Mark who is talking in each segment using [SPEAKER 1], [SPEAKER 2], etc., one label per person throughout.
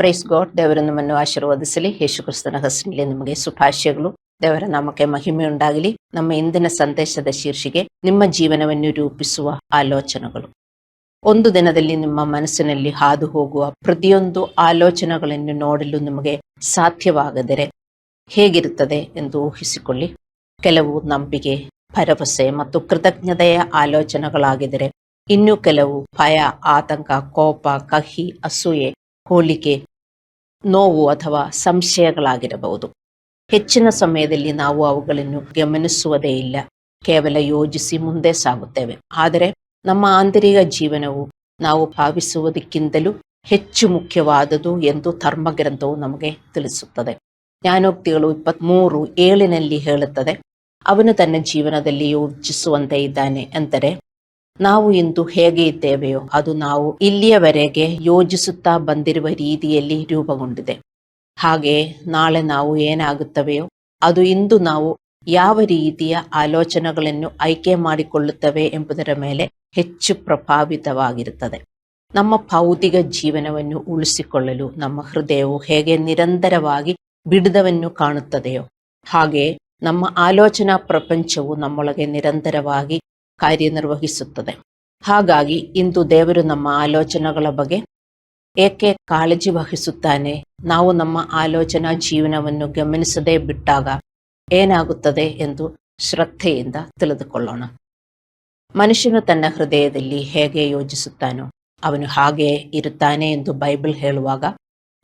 [SPEAKER 1] Praise God. ದೇವರು ನಮ್ಮನ್ನು ಆಶೀರ್ವದಿಸಲಿ. ಯೇಸು ಕ್ರಿಸ್ತನ ಹೆಸರಿನಲ್ಲಿ ನಿಮಗೆ ಶುಭಾಶಯಗಳು. ದೇವರ ನಾಮಕ್ಕೆ ಮಹಿಮೆ ಉಂಟಾಗಲಿ. ನಮ್ಮ ಇಂದಿನ ಸಂದೇಶದ ಶೀರ್ಷಿಕೆ ನಿಮ್ಮ ಜೀವನವನ್ನು ರೂಪಿಸುವ ಆಲೋಚನೆಗಳು. ಒಂದು ದಿನದಲ್ಲಿ ನಿಮ್ಮ ಮನಸ್ಸಿನಲ್ಲಿ ಹಾದು ಹೋಗುವ ಪ್ರತಿಯೊಂದು ಆಲೋಚನೆಗಳನ್ನು ನೋಡಲು ನಿಮಗೆ ಸಾಧ್ಯವಾಗದರೆ ಹೇಗಿರುತ್ತದೆ ಎಂದು ಊಹಿಸಿಕೊಳ್ಳಿ. ಕೆಲವು ನಂಬಿಕೆ, ಭರವಸೆ ಮತ್ತು ಕೃತಜ್ಞತೆಯ ಆಲೋಚನೆಗಳಾಗಿದ್ದರೆ, ಇನ್ನು ಕೆಲವು ಭಯ, ಆತಂಕ, ಕೋಪ, ಕಹಿ, ಅಸೂಯೆ, ಹೋಲಿಕೆ, ನೋವು ಅಥವಾ ಸಂಶಯಗಳಾಗಿರಬಹುದು. ಹೆಚ್ಚಿನ ಸಮಯದಲ್ಲಿ ನಾವು ಅವುಗಳನ್ನು ಗಮನಿಸುವುದೇ ಇಲ್ಲ, ಕೇವಲ ಯೋಚಿಸಿ ಮುಂದೆ ಸಾಗುತ್ತೇವೆ. ಆದರೆ ನಮ್ಮ ಆಂತರಿಕ ಜೀವನವು ನಾವು ಭಾವಿಸುವುದಕ್ಕಿಂತಲೂ ಹೆಚ್ಚು ಮುಖ್ಯವಾದುದು ಎಂದು ಧರ್ಮಗ್ರಂಥವು ನಮಗೆ ತಿಳಿಸುತ್ತದೆ. ಜ್ಞಾನೋಕ್ತಿಗಳು 23:7 ಹೇಳುತ್ತದೆ, ಅವನು ತನ್ನ ಜೀವನದಲ್ಲಿ ಯೋಚಿಸುವಂತೆ ಇದ್ದಾನೆ. ಅಂದರೆ ನಾವು ಇಂದು ಹೇಗೆ ಇದ್ದೇವೆಯೋ ಅದು ನಾವು ಇಲ್ಲಿಯವರೆಗೆ ಯೋಚಿಸುತ್ತಾ ಬಂದಿರುವ ರೀತಿಯಲ್ಲಿ ರೂಪುಗೊಂಡಿದೆ. ಹಾಗೆಯೇ ನಾಳೆ ನಾವು ಏನಾಗುತ್ತವೆಯೋ ಅದು ಇಂದು ನಾವು ಯಾವ ರೀತಿಯ ಆಲೋಚನೆಗಳನ್ನು ಆಯ್ಕೆ ಮಾಡಿಕೊಳ್ಳುತ್ತವೆ ಎಂಬುದರ ಮೇಲೆ ಹೆಚ್ಚು ಪ್ರಭಾವಿತವಾಗಿರುತ್ತದೆ. ನಮ್ಮ ಭೌತಿಕ ಜೀವನವನ್ನು ಉಳಿಸಿಕೊಳ್ಳಲು ನಮ್ಮ ಹೃದಯವು ಹೇಗೆ ನಿರಂತರವಾಗಿ ಬಿಡುಗವನ್ನು ಕಾಣುತ್ತದೆಯೋ ಹಾಗೆಯೇ ನಮ್ಮ ಆಲೋಚನಾ ಪ್ರಪಂಚವು ನಮ್ಮೊಳಗೆ ನಿರಂತರವಾಗಿ ಕಾರ್ಯನಿರ್ವಹಿಸುತ್ತದೆ. ಹಾಗಾಗಿ ಇಂದು ದೇವರು ನಮ್ಮ ಆಲೋಚನೆಗಳ ಬಗ್ಗೆ ಏಕೆ ಕಾಳಜಿ ವಹಿಸುತ್ತಾನೆ? ನಾವು ನಮ್ಮ ಆಲೋಚನಾ ಜೀವನವನ್ನು ಗಮನಿಸದೇ ಬಿಟ್ಟಾಗ ಏನಾಗುತ್ತದೆ ಎಂದು ಶ್ರದ್ಧೆಯಿಂದ ತಿಳಿದುಕೊಳ್ಳೋಣ. ಮನುಷ್ಯನು ತನ್ನ ಹೃದಯದಲ್ಲಿ ಹೇಗೆ ಯೋಚಿಸುತ್ತಾನೋ ಅವನು ಹಾಗೆಯೇ ಇರುತ್ತಾನೆ ಎಂದು ಬೈಬಲ್ ಹೇಳುವಾಗ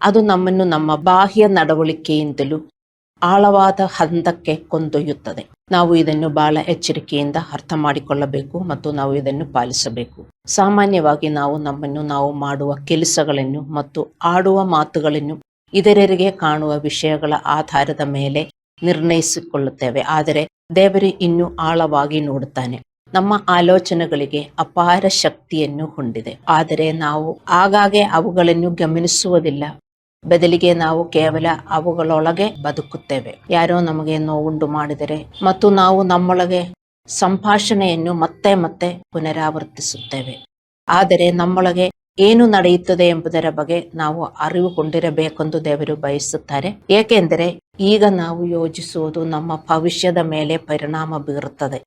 [SPEAKER 1] ಅದು ನಮ್ಮನ್ನು ನಮ್ಮ ಬಾಹ್ಯ ನಡವಳಿಕೆಯಿಂದಲೂ ಆಳವಾದ ಹಂತಕ್ಕೆ ಕೊಂಡೊಯ್ಯುತ್ತದೆ. ನಾವು ಇದನ್ನು ಬಹಳ ಎಚ್ಚರಿಕೆಯಿಂದ ಅರ್ಥ ಮಾಡಿಕೊಳ್ಳಬೇಕು ಮತ್ತು ನಾವು ಇದನ್ನು ಪಾಲಿಸಬೇಕು. ಸಾಮಾನ್ಯವಾಗಿ ನಾವು ನಮ್ಮನ್ನು, ನಾವು ಮಾಡುವ ಕೆಲಸಗಳನ್ನು ಮತ್ತು ಆಡುವ ಮಾತುಗಳನ್ನು ಇತರರಿಗೆ ಕಾಣುವ ವಿಷಯಗಳ ಆಧಾರದ ಮೇಲೆ ನಿರ್ಣಯಿಸಿಕೊಳ್ಳುತ್ತೇವೆ. ಆದರೆ ದೇವರು ಇನ್ನೂ ಆಳವಾಗಿ ನೋಡುತ್ತಾನೆ. ನಮ್ಮ ಆಲೋಚನೆಗಳಿಗೆ ಅಪಾರ ಶಕ್ತಿಯನ್ನು ಹೊಂದಿದೆ, ಆದರೆ ನಾವು ಆಗಾಗ್ಗೆ ಅವುಗಳನ್ನು ಗಮನಿಸುವುದಿಲ್ಲ. ಬದಲಿಗೆ ನಾವು ಕೇವಲ ಅವುಗಳೊಳಗೆ ಬದುಕುತ್ತೇವೆ. ಯಾರೋ ನಮಗೆ ನೋವುಂಟು ಮಾಡಿದರೆ ಮತ್ತು ನಾವು ನಮ್ಮೊಳಗೆ ಸಂಭಾಷಣೆಯನ್ನು ಮತ್ತೆ ಮತ್ತೆ ಪುನರಾವರ್ತಿಸುತ್ತೇವೆ. ಆದರೆ ನಮ್ಮೊಳಗೆ ಏನು ನಡೆಯುತ್ತದೆ ಎಂಬುದರ ಬಗ್ಗೆ ನಾವು ಅರಿವುಗೊಂಡಿರಬೇಕೆಂದು ದೇವರು ಬಯಸುತ್ತಾರೆ. ಏಕೆಂದರೆ ಈಗ ನಾವು ಯೋಚಿಸುವುದು ನಮ್ಮ ಭವಿಷ್ಯದ ಮೇಲೆ ಪರಿಣಾಮ ಬೀರುತ್ತದೆ.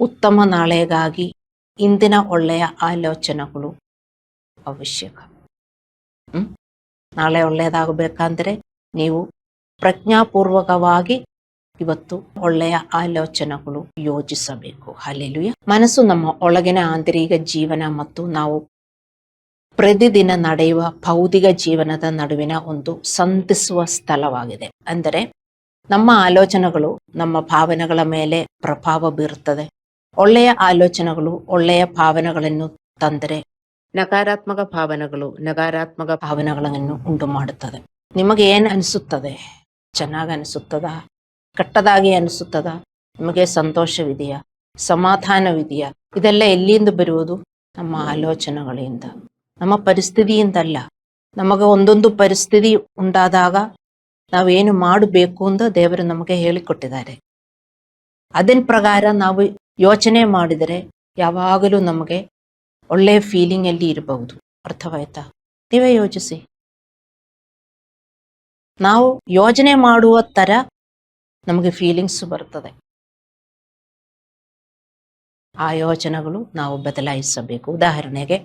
[SPEAKER 1] ಉತ್ತಮ ನಾಳೆಗಾಗಿ ಇಂದಿನ ಒಳ್ಳೆಯ ಆಲೋಚನೆಗಳು ಅವಶ್ಯಕ. ನಾಳೆ ಒಳ್ಳೆಯದಾಗಬೇಕಂದ್ರೆ ನೀವು ಪ್ರಜ್ಞಾಪೂರ್ವಕವಾಗಿ ಇವತ್ತು ಒಳ್ಳೆಯ ಆಲೋಚನೆಗಳು ಯೋಚಿಸಬೇಕು. ಹಲ್ಲೆಲೂಯಾ. ಮನಸ್ಸು ನಮ್ಮ ಒಳಗಿನ ಆಂತರಿಕ ಜೀವನ ಮತ್ತು ನಾವು ಪ್ರತಿದಿನ ನಡೆಯುವ ಭೌತಿಕ ಜೀವನದ ನಡುವಿನ ಒಂದು ಸಂಧಿಸುವ ಸ್ಥಳವಾಗಿದೆ. ಅಂದರೆ ನಮ್ಮ ಆಲೋಚನೆಗಳು ನಮ್ಮ ಭಾವನೆಗಳ ಮೇಲೆ ಪ್ರಭಾವ ಬೀರುತ್ತದೆ. ಒಳ್ಳೆಯ ಆಲೋಚನೆಗಳು ಒಳ್ಳೆಯ ಭಾವನೆಗಳನ್ನು ತಂದರೆ, ನಕಾರಾತ್ಮಕ ಭಾವನೆಗಳನ್ನು ಉಂಟು ಮಾಡುತ್ತದೆ. ನಿಮಗೆ ಏನು ಅನಿಸುತ್ತದೆ? ಚೆನ್ನಾಗಿ ಅನಿಸುತ್ತದಾ? ಕೆಟ್ಟದಾಗಿ ಅನಿಸುತ್ತದಾ? ನಿಮಗೆ ಸಂತೋಷವಿದೆಯಾ? ಸಮಾಧಾನವಿದೆಯಾ? ಇದೆಲ್ಲ ಎಲ್ಲಿಂದ ಬರುವುದು? ನಮ್ಮ ಆಲೋಚನೆಗಳಿಂದ, ನಮ್ಮ ಪರಿಸ್ಥಿತಿಯಿಂದಲ್ಲ. ನಮಗೆ ಒಂದೊಂದು ಪರಿಸ್ಥಿತಿ ಉಂಟಾದಾಗ ನಾವೇನು ಮಾಡಬೇಕು ಅಂತ ದೇವರು ನಮಗೆ ಹೇಳಿಕೊಟ್ಟಿದ್ದಾರೆ. ಅದರ ಪ್ರಕಾರ ನಾವು ಯೋಚನೆ ಮಾಡಿದರೆ ಯಾವಾಗಲೂ ನಮಗೆ ಒಳ್ಳೆಯ ಫೀಲಿಂಗ್ ಅಲ್ಲಿ ಇರಬಹುದು. ಅರ್ಥವಾಯ್ತಾ? ನೀವೇ ಯೋಚಿಸಿ. ನಾವು ಯೋಚನೆ ಮಾಡುವ ತರ ನಮಗೆ ಫೀಲಿಂಗ್ಸ್ ಬರ್ತದೆ. ಆ ಯೋಚನೆಗಳು ನಾವು ಬದಲಾಯಿಸಬೇಕು. ಉದಾಹರಣೆಗೆ,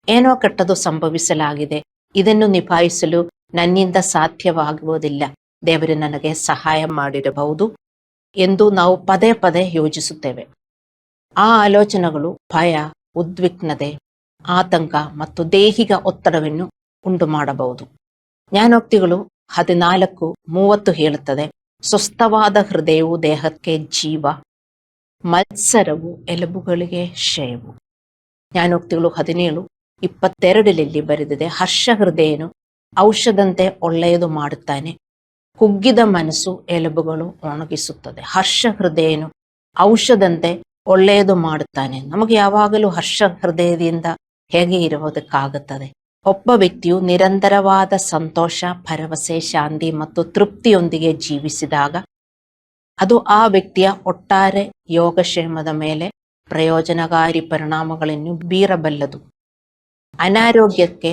[SPEAKER 1] ಏನೋ ಕೆಟ್ಟದು ಸಂಭವಿಸಲಾಗಿದೆ, ಇದನ್ನು ನಿಭಾಯಿಸಲು ನನ್ನಿಂದ ಸಾಧ್ಯವಾಗುವುದಿಲ್ಲ, ದೇವರು ನನಗೆ ಸಹಾಯ ಮಾಡಿರಬಹುದು ಎಂದು ನಾವು ಪದೇ ಪದೇ ಯೋಚಿಸುತ್ತೇವೆ. ಆ ಆಲೋಚನೆಗಳು ಭಯ, ಉದ್ವಿಗ್ನತೆ, ಆತಂಕ ಮತ್ತು ದೈಹಿಕ ಒತ್ತಡವನ್ನು ಉಂಟು ಮಾಡಬಹುದು. ಜ್ಞಾನೋಕ್ತಿಗಳು 14:30 ಹೇಳುತ್ತದೆ, ಸ್ವಸ್ಥವಾದ ಹೃದಯವು ದೇಹಕ್ಕೆ ಜೀವ, ಮತ್ಸರವು ಎಲುಬುಗಳಿಗೆ ಕ್ಷಯವು. ಜ್ಞಾನೋಕ್ತಿಗಳು 17:22 ಬರೆದಿದೆ, ಹರ್ಷ ಹೃದಯನು ಔಷಧಂತೆ ಒಳ್ಳೆಯದು ಮಾಡುತ್ತಾನೆ, ಕುಗ್ಗಿದ ಮನಸ್ಸು ಎಲುಬುಗಳು ಒಣಗಿಸುತ್ತದೆ. ಹರ್ಷ ಹೃದಯನು ಔಷಧಂತೆ ಒಳ್ಳೆಯದು ಮಾಡುತ್ತಾನೆ. ನಮಗೆ ಯಾವಾಗಲೂ ಹರ್ಷ ಹೃದಯದಿಂದ ಹೇಗೆ ಇರುವುದಕ್ಕಾಗುತ್ತದೆ? ಒಬ್ಬ ವ್ಯಕ್ತಿಯು ನಿರಂತರವಾದ ಸಂತೋಷ, ಭರವಸೆ, ಶಾಂತಿ ಮತ್ತು ತೃಪ್ತಿಯೊಂದಿಗೆ ಜೀವಿಸಿದಾಗ ಅದು ಆ ವ್ಯಕ್ತಿಯ ಒಟ್ಟಾರೆ ಯೋಗಕ್ಷೇಮದ ಮೇಲೆ ಪ್ರಯೋಜನಕಾರಿ ಪರಿಣಾಮಗಳನ್ನು ಬೀರಬಲ್ಲದು. ಅನಾರೋಗ್ಯಕ್ಕೆ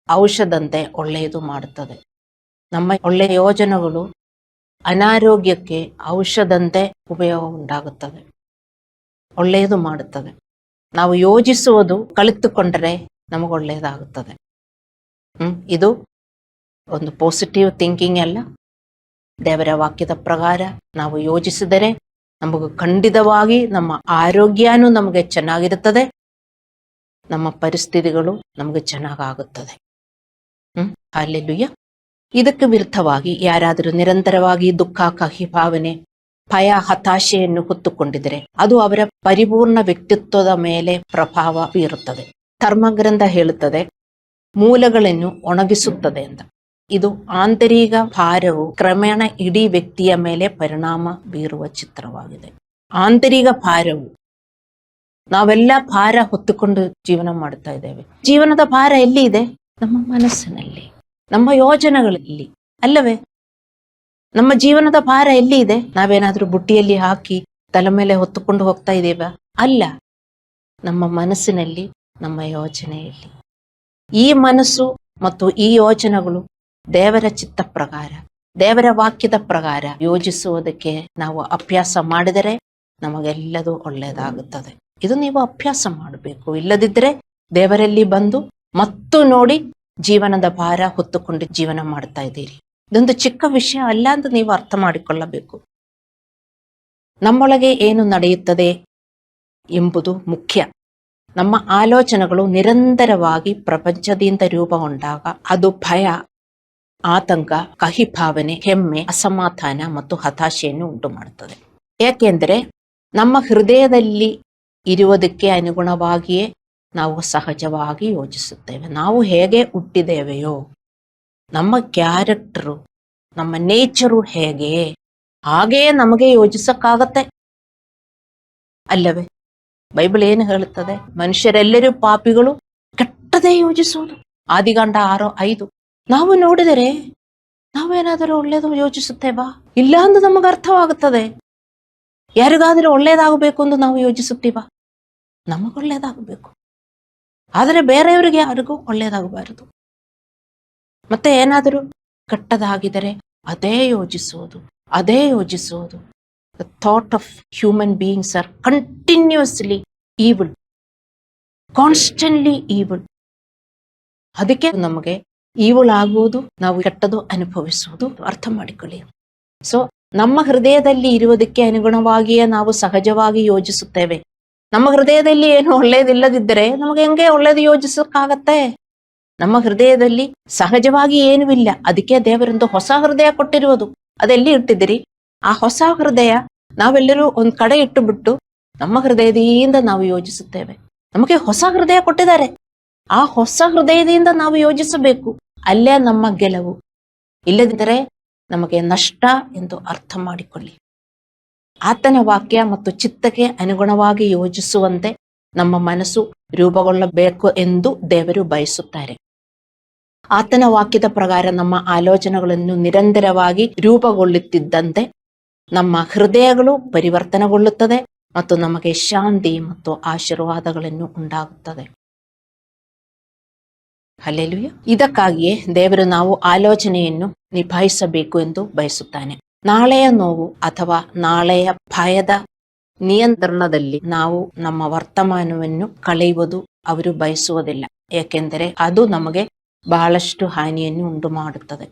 [SPEAKER 1] ಔಷಧಂತೆ ಒಳ್ಳೆಯದು ಮಾಡುತ್ತದೆ. ನಮ್ಮ ಒಳ್ಳೆಯ ಯೋಜನೆಗಳು ಅನಾರೋಗ್ಯಕ್ಕೆ ಔಷಧಂತೆ ಉಪಯೋಗ ಉಂಟಾಗುತ್ತದೆ, ಒಳ್ಳೆಯದು ಮಾಡುತ್ತದೆ. ನಾವು ಯೋಜಿಸುವುದು ಕಲಿತುಕೊಂಡರೆ ನಮಗೊಳ್ಳೆಯದಾಗುತ್ತದೆ. ಇದು ಒಂದು ಪಾಸಿಟಿವ್ ಥಿಂಕಿಂಗ್ ಅಲ್ಲ. ದೇವರ ವಾಕ್ಯದ ಪ್ರಕಾರ ನಾವು ಯೋಜಿಸಿದರೆ ನಮಗೂ ಖಂಡಿತವಾಗಿ ನಮ್ಮ ಆರೋಗ್ಯನೂ ನಮಗೆ ಚೆನ್ನಾಗಿರುತ್ತದೆ, ನಮ್ಮ ಪರಿಸ್ಥಿತಿಗಳು ನಮಗೆ ಚೆನ್ನಾಗಾಗುತ್ತದೆ. ಹಲ್ಲೆಲೂಯಾ. ಇದಕ್ಕೆ ವಿರುದ್ಧವಾಗಿ ಯಾರಾದರೂ ನಿರಂತರವಾಗಿ ದುಃಖ, ಕಹಿ ಭಾವನೆ, ಭಯ, ಹತಾಶೆಯನ್ನು ಹೊತ್ತುಕೊಂಡಿದ್ದರೆ ಅದು ಅವರ ಪರಿಪೂರ್ಣ ವ್ಯಕ್ತಿತ್ವದ ಮೇಲೆ ಪ್ರಭಾವ ಬೀರುತ್ತದೆ. ಧರ್ಮಗ್ರಂಥ ಹೇಳುತ್ತದೆ ಮೂಲಗಳನ್ನು ಒಣಗಿಸುತ್ತದೆ ಅಂತ. ಇದು ಆಂತರಿಕ ಭಾರವು ಕ್ರಮೇಣ ಇಡೀ ವ್ಯಕ್ತಿಯ ಮೇಲೆ ಪರಿಣಾಮ ಬೀರುವ ಚಿತ್ರವಾಗಿದೆ. ಆಂತರಿಕ ಭಾರವು, ನಾವೆಲ್ಲ ಭಾರ ಹೊತ್ತುಕೊಂಡು ಜೀವನ ಮಾಡ್ತಾ ಇದ್ದೇವೆ. ಜೀವನದ ಭಾರ ಎಲ್ಲಿ ಇದೆ? ನಮ್ಮ ಮನಸ್ಸಿನಲ್ಲಿ, ನಮ್ಮ ಯೋಜನೆಗಳಲ್ಲಿ ಅಲ್ಲವೇ? ನಮ್ಮ ಜೀವನದ ಭಾರ ಎಲ್ಲಿ ಇದೆ? ನಾವೇನಾದ್ರೂ ಬುಟ್ಟಿಯಲ್ಲಿ ಹಾಕಿ ತಲೆ ಮೇಲೆ ಹೊತ್ತುಕೊಂಡು ಹೋಗ್ತಾ ಇದ್ದೇವ? ಅಲ್ಲ, ನಮ್ಮ ಮನಸ್ಸಿನಲ್ಲಿ, ನಮ್ಮ ಯೋಚನೆಯಲ್ಲಿ. ಈ ಮನಸ್ಸು ಮತ್ತು ಈ ಯೋಚನೆಗಳು ದೇವರ ಚಿತ್ತ ಪ್ರಕಾರ, ದೇವರ ವಾಕ್ಯದ ಪ್ರಕಾರ ಯೋಜಿಸುವುದಕ್ಕೆ ನಾವು ಅಭ್ಯಾಸ ಮಾಡಿದರೆ ನಮಗೆಲ್ಲದೂ ಒಳ್ಳೆಯದಾಗುತ್ತದೆ. ಇದು ನೀವು ಅಭ್ಯಾಸ ಮಾಡಬೇಕು. ಇಲ್ಲದಿದ್ದರೆ ದೇವರಲ್ಲಿ ಬಂದು ಮತ್ತು ನೋಡಿ ಜೀವನದ ಭಾರ ಹೊತ್ತುಕೊಂಡು ಜೀವನ ಮಾಡ್ತಾ ಇದ್ದೀರಿ. ಇದೊಂದು ಚಿಕ್ಕ ವಿಷಯ ಅಲ್ಲ ಅಂತ ನೀವು ಅರ್ಥ ಮಾಡಿಕೊಳ್ಳಬೇಕು. ನಮ್ಮೊಳಗೆ ಏನು ನಡೆಯುತ್ತದೆ ಎಂಬುದು ಮುಖ್ಯ. ನಮ್ಮ ಆಲೋಚನೆಗಳು ನಿರಂತರವಾಗಿ ಪ್ರಪಂಚದಿಂದ ರೂಪುಗೊಂಡಾಗ ಅದು ಭಯ, ಆತಂಕ, ಕಹಿ ಭಾವನೆ, ಹೆಮ್ಮೆ, ಅಸಮಾಧಾನ ಮತ್ತು ಹತಾಶೆಯನ್ನು ಉಂಟು ಮಾಡುತ್ತದೆ. ಯಾಕೆಂದರೆ ನಮ್ಮ ಹೃದಯದಲ್ಲಿ ಇರುವುದಕ್ಕೆ ಅನುಗುಣವಾಗಿಯೇ ನಾವು ಸಹಜವಾಗಿ ಯೋಚಿಸುತ್ತೇವೆ. ನಾವು ಹೇಗೆ ಹುಟ್ಟಿದ್ದೇವೆಯೋ, ನಮ್ಮ ಕ್ಯಾರೆಕ್ಟರು, ನಮ್ಮ ನೇಚರು ಹೇಗೆ, ಹಾಗೆಯೇ ನಮಗೆ ಯೋಚಿಸಕ್ಕಾಗತ್ತೆ ಅಲ್ಲವೇ? ಬೈಬಲ್ ಏನು ಹೇಳುತ್ತದೆ? ಮನುಷ್ಯರೆಲ್ಲರೂ ಪಾಪಿಗಳು, ಕೆಟ್ಟದೇ ಯೋಚಿಸುವುದು. ಆದಿಕಾಂಡ 6:5. ನಾವು ನೋಡಿದರೆ ನಾವೇನಾದರೂ ಒಳ್ಳೇದು ಯೋಚಿಸುತ್ತೇವಾ? ಇಲ್ಲ ಎಂದು ನಮಗೆ ಅರ್ಥವಾಗುತ್ತದೆ. ಯಾರಿಗಾದರೂ ಒಳ್ಳೇದಾಗಬೇಕು ಎಂದು ನಾವು ಯೋಚಿಸುತ್ತೀವಾ? ನಮಗೊಳ್ಳೇದಾಗಬೇಕು, ಆದರೆ ಬೇರೆಯವರಿಗೆ ಯಾರಿಗೂ ಒಳ್ಳೇದಾಗಬಾರದು. ಮತ್ತೆ ಏನಾದರೂ ಕೆಟ್ಟದಾಗಿದರೆ ಅದೇ ಯೋಚಿಸುವುದು. The thought of human beings are continuously evil, constantly evil. ಅದಕ್ಕೆ ನಮಗೆ ಈವಲ್ ಆಗುವುದು, ನಾವು ಕೆಟ್ಟದು ಅನುಭವಿಸುವುದು ಅರ್ಥ ಮಾಡಿಕೊಳ್ಳಿ. ಸೊ ನಮ್ಮ ಹೃದಯದಲ್ಲಿ ಇರುವುದಕ್ಕೆ ಅನುಗುಣವಾಗಿಯೇ ನಾವು ಸಹಜವಾಗಿ ಯೋಚಿಸುತ್ತೇವೆ. ನಮ್ಮ ಹೃದಯದಲ್ಲಿ ಏನು ಒಳ್ಳೇದಿಲ್ಲದಿದ್ದರೆ ನಮಗೆ ಹೆಂಗೆ ಒಳ್ಳೇದು ಯೋಚಿಸಕ್ಕಾಗತ್ತೆ? ನಮ್ಮ ಹೃದಯದಲ್ಲಿ ಸಹಜವಾಗಿ ಏನೂ ಇಲ್ಲ. ಅದಕ್ಕೆ ದೇವರೊಂದು ಹೊಸ ಹೃದಯ ಕೊಟ್ಟಿರುವುದು. ಅದೆಲ್ಲಿ ಇಟ್ಟಿದ್ದೀರಿ? ಆ ಹೊಸ ಹೃದಯ ನಾವೆಲ್ಲರೂ ಒಂದ್ ಕಡೆ ಇಟ್ಟು ಬಿಟ್ಟು ನಮ್ಮ ಹೃದಯದಿಂದ ನಾವು ಯೋಚಿಸುತ್ತೇವೆ. ನಮಗೆ ಹೊಸ ಹೃದಯ ಕೊಟ್ಟಿದ್ದಾರೆ. ಆ ಹೊಸ ಹೃದಯದಿಂದ ನಾವು ಯೋಚಿಸಬೇಕು. ಅಲ್ಲೇ ನಮ್ಮ ಗೆಲುವು. ಇಲ್ಲದಿದ್ದರೆ ನಮಗೆ ನಷ್ಟ ಎಂದು ಅರ್ಥ ಮಾಡಿಕೊಳ್ಳಿ. ಆತನ ವಾಕ್ಯ ಮತ್ತು ಚಿತ್ತಕ್ಕೆ ಅನುಗುಣವಾಗಿ ಯೋಚಿಸುವಂತೆ ನಮ್ಮ ಮನಸ್ಸು ರೂಪುಗೊಳ್ಳಬೇಕು ಎಂದು ದೇವರು ಬಯಸುತ್ತಾರೆ. ಆತನ ವಾಕ್ಯದ ಪ್ರಕಾರ ನಮ್ಮ ಆಲೋಚನೆಗಳನ್ನು ನಿರಂತರವಾಗಿ ರೂಪುಗೊಳ್ಳುತ್ತಿದ್ದಂತೆ ನಮ್ಮ ಹೃದಯಗಳು ಪರಿವರ್ತನೆಗೊಳ್ಳುತ್ತದೆ ಮತ್ತು ನಮಗೆ ಶಾಂತಿ ಮತ್ತು ಆಶೀರ್ವಾದಗಳನ್ನು ಉಂಟಾಗುತ್ತದೆ. ಹಲ್ಲೆಲೂಯಾ. ಇದಕ್ಕಾಗಿಯೇ ದೇವರು ನಾವು ಆಲೋಚನೆಯನ್ನು ನಿಭಾಯಿಸಬೇಕು ಎಂದು ಬಯಸುತ್ತಾನೆ. ನಾಳೆಯ ನೋವು ಅಥವಾ ನಾಳೆಯ ಭಯದ ನಿಯಂತ್ರಣದಲ್ಲಿ ನಾವು ನಮ್ಮ ವರ್ತಮಾನವನ್ನು ಕಳೆಯುವುದು ಅವರು ಬಯಸುವುದಿಲ್ಲ. ಏಕೆಂದರೆ ಅದು ನಮಗೆ ಬಹಳಷ್ಟು ಹಾನಿಯನ್ನು ಉಂಟು ಮಾಡುತ್ತದೆ.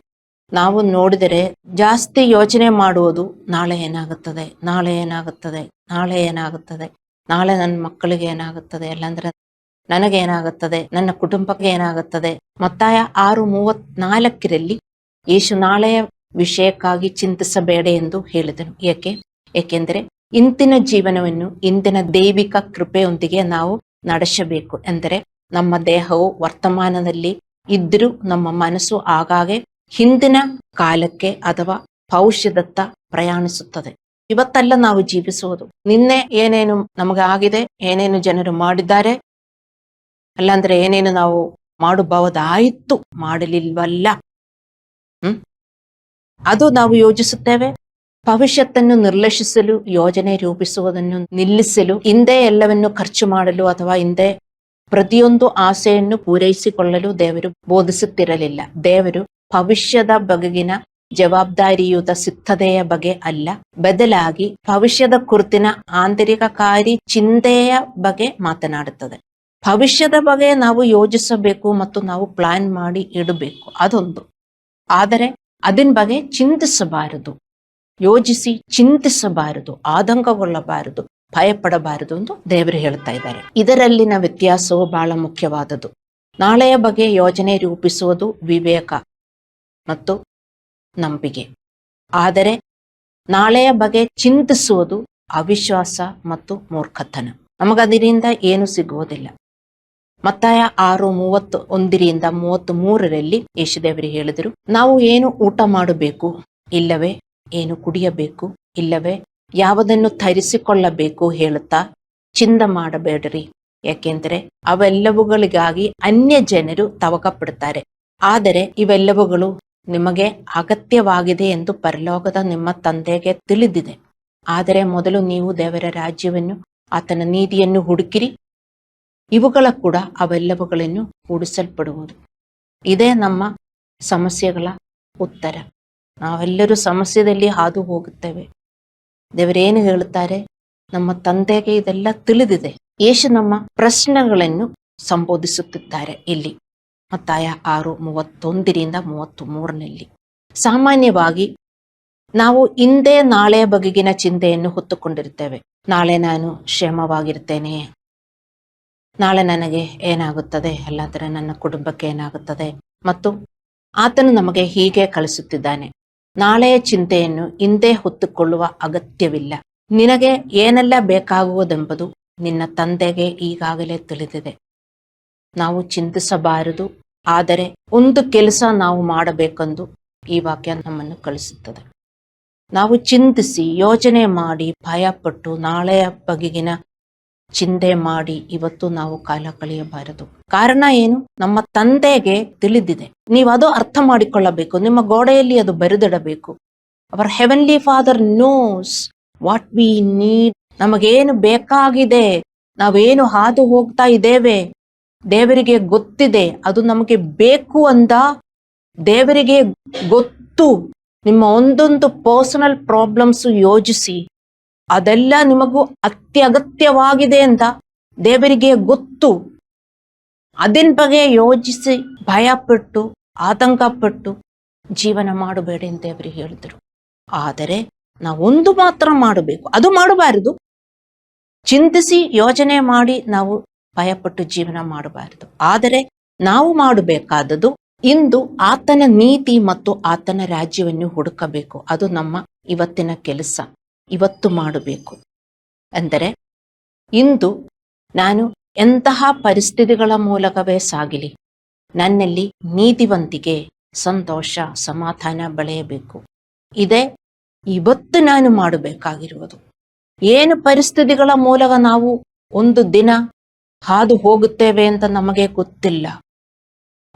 [SPEAKER 1] ನಾವು ನೋಡಿದರೆ ಜಾಸ್ತಿ ಯೋಚನೆ ಮಾಡುವುದು, ನಾಳೆ ಏನಾಗುತ್ತದೆ, ನಾಳೆ ಏನಾಗುತ್ತದೆ, ನಾಳೆ ಏನಾಗುತ್ತದೆ, ನಾಳೆ ನನ್ನ ಮಕ್ಕಳಿಗೆ ಏನಾಗುತ್ತದೆ, ಇಲ್ಲಾಂದ್ರೆ ನನಗೇನಾಗುತ್ತದೆ, ನನ್ನ ಕುಟುಂಬಕ್ಕೆ ಏನಾಗುತ್ತದೆ. ಮತ್ತಾಯ 6:34 ಯೇಸು ನಾಳೆಯ ವಿಷಯಕ್ಕಾಗಿ ಚಿಂತಿಸಬೇಡ ಎಂದು ಹೇಳಿದನು. ಏಕೆಂದರೆ ಇಂದಿನ ಜೀವನವನ್ನು ಇಂದಿನ ದೈವಿಕ ಕೃಪೆಯೊಂದಿಗೆ ನಾವು ನಡೆಸಬೇಕು. ಎಂದರೆ ನಮ್ಮ ದೇಹವು ವರ್ತಮಾನದಲ್ಲಿ ಇದ್ದರೂ ನಮ್ಮ ಮನಸ್ಸು ಆಗಾಗ್ಗೆ ಹಿಂದಿನ ಕಾಲಕ್ಕೆ ಅಥವಾ ಭವಿಷ್ಯದತ್ತ ಪ್ರಯಾಣಿಸುತ್ತದೆ. ಇವತ್ತಲ್ಲ ನಾವು ಜೀವಿಸುವುದು. ನಿನ್ನೆ ಏನೇನು ನಮಗೆ ಆಗಿದೆ, ಏನೇನು ಜನರು ಮಾಡಿದ್ದಾರೆ, ಅಲ್ಲಾಂದ್ರೆ ಏನೇನು ನಾವು ಮಾಡಬಹುದಾಯಿತು, ಮಾಡಲಿಲ್ವಲ್ಲ, ಅದು ನಾವು ಯೋಚಿಸುತ್ತೇವೆ. ಭವಿಷ್ಯತ್ತನ್ನು ನಿರ್ಲಕ್ಷಿಸಲು, ಯೋಜನೆ ರೂಪಿಸುವುದನ್ನು ನಿಲ್ಲಿಸಲು, ಹಿಂದೆ ಎಲ್ಲವನ್ನು ಖರ್ಚು ಮಾಡಲು ಅಥವಾ ಹಿಂದೆ ಪ್ರತಿಯೊಂದು ಆಸೆಯನ್ನು ಪೂರೈಸಿಕೊಳ್ಳಲು ದೇವರು ಬೋಧಿಸುತ್ತಿರಲಿಲ್ಲ. ದೇವರು ಭವಿಷ್ಯದ ಬಗೆಗಿನ ಜವಾಬ್ದಾರಿಯುತ ಸಿದ್ಧತೆಯ ಬಗ್ಗೆ ಅಲ್ಲ, ಬದಲಾಗಿ ಭವಿಷ್ಯದ ಕುರಿತಿನ ಆಂತರಿಕಕಾರಿ ಚಿಂತೆಯ ಬಗ್ಗೆ ಮಾತನಾಡುತ್ತದೆ. ಭವಿಷ್ಯದ ಬಗ್ಗೆ ನಾವು ಯೋಚಿಸಬೇಕು ಮತ್ತು ನಾವು ಪ್ಲಾನ್ ಮಾಡಿ ಇಡಬೇಕು, ಅದೊಂದು. ಆದರೆ ಅದರ ಬಗ್ಗೆ ಚಿಂತಿಸಬಾರದು, ಯೋಚಿಸಿ ಚಿಂತಿಸಬಾರದು, ಆತಂಕಗೊಳ್ಳಬಾರದು, ಭಯಪಡಬಾರದು ಎಂದು ದೇವರು ಹೇಳ್ತಾ ಇದ್ದಾರೆ. ಇದರಲ್ಲಿನ ವ್ಯತ್ಯಾಸವು ಬಹಳ ಮುಖ್ಯವಾದದ್ದು. ನಾಳೆಯ ಬಗ್ಗೆ ಯೋಜನೆ ರೂಪಿಸುವುದು ವಿವೇಕ ಮತ್ತು ನಂಬಿಕೆ, ಆದರೆ ನಾಳೆಯ ಬಗ್ಗೆ ಚಿಂತಿಸುವುದು ಅವಿಶ್ವಾಸ ಮತ್ತು ಮೂರ್ಖತನ. ನಮಗದರಿಂದ ಏನು ಸಿಗುವುದಿಲ್ಲ. ಮತ್ತಾಯ 6:31-33 ಯೇಸುದೇವರು ಹೇಳಿದರು, ನಾವು ಏನು ಊಟ ಮಾಡಬೇಕು, ಇಲ್ಲವೇ ಏನು ಕುಡಿಯಬೇಕು, ಇಲ್ಲವೇ ಯಾವುದನ್ನು ಧರಿಸಿಕೊಳ್ಳಬೇಕು ಹೇಳುತ್ತಾ ಚಿಂತ ಮಾಡಬೇಡ್ರಿ, ಯಾಕೆಂದರೆ ಅವೆಲ್ಲವುಗಳಿಗಾಗಿ ಅನ್ಯ ಜನರು ತವಕಪಡುತ್ತಾರೆ. ಆದರೆ ಇವೆಲ್ಲವುಗಳು ನಿಮಗೆ ಅಗತ್ಯವಾಗಿದೆ ಎಂದು ಪರಲೋಕದ ನಿಮ್ಮ ತಂದೆಗೆ ತಿಳಿದಿದೆ. ಆದರೆ ಮೊದಲು ನೀವು ದೇವರ ರಾಜ್ಯವನ್ನು ಆತನ ನೀತಿಯನ್ನು ಹುಡುಕಿರಿ, ಇವುಗಳ ಕೂಡ ಅವೆಲ್ಲವುಗಳನ್ನು ಕೂಡಿಸಲ್ಪಡುವುದು. ಇದೇ ನಮ್ಮ ಸಮಸ್ಯೆಗಳ ಉತ್ತರ. ನಾವೆಲ್ಲರೂ ಸಮಸ್ಯೆಯಲ್ಲಿ ಹಾದು ಹೋಗುತ್ತೇವೆ. ದೇವರೇನು ಹೇಳುತ್ತಾರೆ? ನಮ್ಮ ತಂದೆಗೆ ಇದೆಲ್ಲ ತಿಳಿದಿದೆ. ಯೇಸು ನಮ್ಮ ಪ್ರಶ್ನೆಗಳನ್ನು ಸಂಬೋಧಿಸುತ್ತಿದ್ದಾರೆ ಇಲ್ಲಿ ಮತ್ತಾಯ 6:31-33. ಸಾಮಾನ್ಯವಾಗಿ ನಾವು ಇಂದೇ ನಾಳೆಯ ಬಗೆಗಿನ ಚಿಂತೆಯನ್ನು ಹೊತ್ತುಕೊಂಡಿರ್ತೇವೆ. ನಾಳೆ ನಾನು ಕ್ಷೇಮವಾಗಿರ್ತೇನೆ, ನಾಳೆ ನನಗೆ ಏನಾಗುತ್ತದೆ, ಅಲ್ಲಾಂದರೆ ನನ್ನ ಕುಟುಂಬಕ್ಕೆ ಏನಾಗುತ್ತದೆ, ಮತ್ತು ಆತನು ನಮಗೆ ಹೀಗೆ ಕಳಿಸುತ್ತಿದ್ದಾನೆ. ನಾಳೆಯ ಚಿಂತೆಯನ್ನು ಇಂದೇ ಹೊತ್ತುಕೊಳ್ಳುವ ಅಗತ್ಯವಿಲ್ಲ. ನಿನಗೆ ಏನೆಲ್ಲ ಬೇಕಾಗುವುದೆಂಬುದು ನಿನ್ನ ತಂದೆಗೆ ಈಗಾಗಲೇ ತಿಳಿದಿದೆ. ನಾವು ಚಿಂತಿಸಬಾರದು, ಆದರೆ ಒಂದು ಕೆಲಸ ನಾವು ಮಾಡಬೇಕೆಂದು ಈ ವಾಕ್ಯ ನಮ್ಮನ್ನು ಕಳಿಸುತ್ತದೆ. ನಾವು ಚಿಂತಿಸಿ ಯೋಚನೆ ಮಾಡಿ ಭಯಪಟ್ಟು ನಾಳೆಯ ಬಗೆಗಿನ ಚಿಂತೆ ಮಾಡಿ ಇವತ್ತು ನಾವು ಕಾಲ ಕಳೆಯಬಾರದು. ಕಾರಣ ಏನು? ನಮ್ಮ ತಂದೆಗೆ ತಿಳಿದಿದೆ. ನೀವು ಅದು ಅರ್ಥ ಮಾಡಿಕೊಳ್ಳಬೇಕು, ನಿಮ್ಮ ಗೋಡೆಯಲ್ಲಿ ಅದು ಬರೆದಿಡಬೇಕು. Our heavenly father knows what we need. ನಮಗೇನು ಬೇಕಾಗಿದೆ, ನಾವೇನು ಹಾದು ಹೋಗ್ತಾ ಇದ್ದೇವೆ, ದೇವರಿಗೆ ಗೊತ್ತಿದೆ. ಅದು ನಮಗೆ ಬೇಕು ಅಂದ ದೇವರಿಗೆ ಗೊತ್ತು. ನಿಮ್ಮ ಒಂದೊಂದು ಪರ್ಸನಲ್ ಪ್ರಾಬ್ಲಮ್ಸ್ ಯೋಚಿಸಿ, ಅದೆಲ್ಲ ನಿಮಗೂ ಅತ್ಯಗತ್ಯವಾಗಿದೆ ಅಂತ ದೇವರಿಗೆ ಗೊತ್ತು. ಅದರ ಬಗ್ಗೆ ಯೋಚಿಸಿ ಭಯಪಟ್ಟು ಆತಂಕಪಟ್ಟು ಜೀವನ ಮಾಡಬೇಡಿ ಅಂತ ದೇವರಿಗೆ ಹೇಳಿದರು. ಆದರೆ ನಾವೊಂದು ಮಾತ್ರ ಮಾಡಬೇಕು, ಅದು ಮಾಡಬಾರದು. ಚಿಂತಿಸಿ ಯೋಚನೆ ಮಾಡಿ ನಾವು ಭಯಪಟ್ಟು ಜೀವನ ಮಾಡಬಾರದು. ಆದರೆ ನಾವು ಮಾಡಬೇಕಾದದ್ದು ಇಂದು ಆತನ ನೀತಿ ಮತ್ತು ಆತನ ರಾಜ್ಯವನ್ನು ಹುಡುಕಬೇಕು. ಅದು ನಮ್ಮ ಇವತ್ತಿನ ಕೆಲಸ, ಇವತ್ತು ಮಾಡಬೇಕು. ಅಂದರೆ ಇಂದು ನಾನು ಎಂತಹ ಪರಿಸ್ಥಿತಿಗಳ ಮೂಲಕವೇ ಸಾಗಿಲಿ, ನನ್ನಲ್ಲಿ ನೀತಿವಂತಿಕೆ, ಸಂತೋಷ, ಸಮಾಧಾನ ಬೆಳೆಯಬೇಕು. ಇದೇ ಇವತ್ತು ನಾನು ಮಾಡಬೇಕಾಗಿರುವುದು. ಏನು ಪರಿಸ್ಥಿತಿಗಳ ಮೂಲಕ ನಾವು ಒಂದು ದಿನ ಹಾದು ಹೋಗುತ್ತೇವೆ ಅಂತ ನಮಗೆ ಗೊತ್ತಿಲ್ಲ.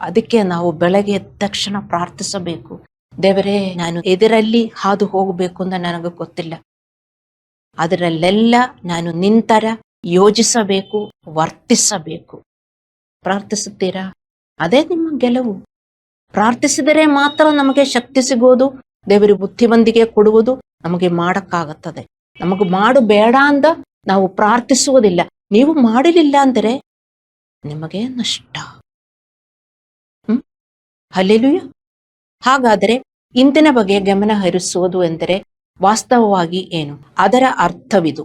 [SPEAKER 1] ಅದಕ್ಕೆ ನಾವು ಬೆಳಗ್ಗೆ ಎದ್ದ ತಕ್ಷಣ ಪ್ರಾರ್ಥಿಸಬೇಕು, ದೇವರೇ ನಾನು ಎದರಲ್ಲಿ ಹಾದು ಹೋಗಬೇಕು ಅಂತ ನನಗೆ ಗೊತ್ತಿಲ್ಲ, ಅದರಲ್ಲೆಲ್ಲ ನಾನು ನಿಂತರ ಯೋಚಿಸಬೇಕು, ವರ್ತಿಸಬೇಕು. ಪ್ರಾರ್ಥಿಸುತ್ತೀರಾ? ಅದೇ ನಿಮ್ಮ ಗೆಲುವು. ಪ್ರಾರ್ಥಿಸಿದರೆ ಮಾತ್ರ ನಮಗೆ ಶಕ್ತಿ ಸಿಗುವುದು, ದೇವರು ಬುದ್ಧಿವಂತಿಕೆ ಕೊಡುವುದು, ನಮಗೆ ಮಾಡಕ್ಕಾಗುತ್ತದೆ. ನಮಗೆ ಮಾಡು ಬೇಡ ಅಂದ ನಾವು ಪ್ರಾರ್ಥಿಸುವುದಿಲ್ಲ. ನೀವು ಮಾಡಲಿಲ್ಲ ಅಂದರೆ ನಿಮಗೆ ನಷ್ಟ. ಹಲ್ಲೆಲೂಯಾ. ಹಾಗಾದರೆ ಇಂದಿನ ಬಗ್ಗೆ ಗಮನ ಹರಿಸುವುದು ಎಂದರೆ ವಾಸ್ತವವಾಗಿ ಏನು? ಅದರ ಅರ್ಥವಿದು: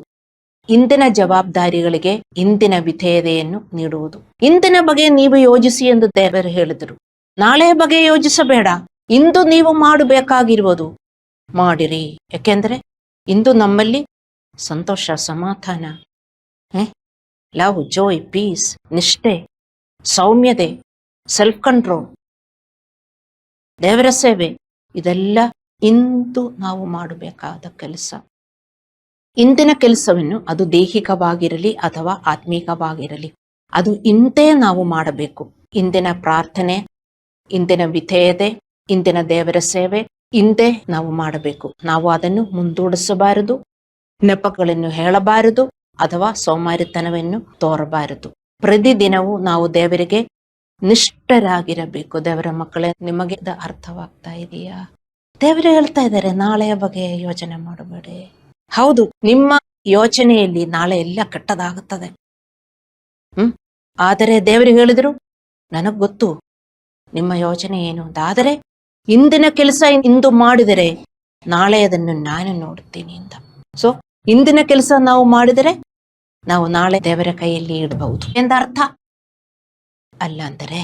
[SPEAKER 1] ಇಂದಿನ ಜವಾಬ್ದಾರಿಗಳಿಗೆ ಇಂದಿನ ವಿಧೇಯತೆಯನ್ನು ನೀಡುವುದು. ಇಂದಿನ ಬಗ್ಗೆ ನೀವು ಯೋಚಿಸಿ ಎಂದು ದೇವರು ಹೇಳಿದರು. ನಾಳೆಯ ಬಗ್ಗೆ ಯೋಚಿಸಬೇಡ, ಇಂದು ನೀವು ಮಾಡಬೇಕಾಗಿರುವುದು ಮಾಡಿರಿ. ಯಾಕೆಂದ್ರೆ ಇಂದು ನಮ್ಮಲ್ಲಿ ಸಂತೋಷ, ಸಮಾಧಾನ, ಲವ್, ಜಾಯ್, ಪೀಸ್, ನಿಷ್ಠೆ, ಸೌಮ್ಯತೆ, ಸೆಲ್ಫ್ ಕಂಟ್ರೋಲ್, ದೇವರ ಸೇವೆ, ಇದೆಲ್ಲ ಇಂದು ನಾವು ಮಾಡಬೇಕಾದ ಕೆಲಸ. ಇಂದಿನ ಕೆಲಸವನ್ನು ಅದು ದೈಹಿಕವಾಗಿರಲಿ ಅಥವಾ ಆತ್ಮೀಕವಾಗಿರಲಿ, ಅದು ಇಂದೇ ನಾವು ಮಾಡಬೇಕು. ಇಂದಿನ ಪ್ರಾರ್ಥನೆ, ಇಂದಿನ ವಿಧೇಯತೆ, ಇಂದಿನ ದೇವರ ಸೇವೆ ಇಂದೇ ನಾವು ಮಾಡಬೇಕು. ನಾವು ಅದನ್ನು ಮುಂದೂಡಿಸಬಾರದು, ನೆಪಗಳನ್ನು ಹೇಳಬಾರದು ಅಥವಾ ಸೋಮಾರಿತನವನ್ನು ತೋರಬಾರದು. ಪ್ರತಿದಿನವೂ ನಾವು ದೇವರಿಗೆ ನಿಷ್ಠರಾಗಿರಬೇಕು. ದೇವರ ಮಕ್ಕಳೇ, ನಿಮಗೆ ಇದು ಅರ್ಥವಾಗ್ತಾ ಇದೆಯಾ? ದೇವರು ಹೇಳ್ತಾ ಇದ್ದಾರೆ, ನಾಳೆಯ ಬಗ್ಗೆ ಯೋಚನೆ ಮಾಡಬೇಡಿ. ಹೌದು, ನಿಮ್ಮ ಯೋಚನೆಯಲ್ಲಿ ನಾಳೆ ಎಲ್ಲ ಕೆಟ್ಟದಾಗುತ್ತದೆ. ಆದರೆ ದೇವರು ಹೇಳಿದ್ರು, ನನಗ್ ಗೊತ್ತು ನಿಮ್ಮ ಯೋಚನೆ ಏನು ಅಂತ. ಆದರೆ ಇಂದಿನ ಕೆಲಸ ಇಂದು ಮಾಡಿದರೆ ನಾಳೆ ಅದನ್ನು ನಾನು ನೋಡುತ್ತೀನಿ ಅಂತ. ಸೊ ಇಂದಿನ ಕೆಲಸ ನಾವು ಮಾಡಿದರೆ ನಾವು ನಾಳೆ ದೇವರ ಕೈಯಲ್ಲಿ ಇಡಬಹುದು ಎಂದರ್ಥ ಅಲ್ಲ. ಅಂದರೆ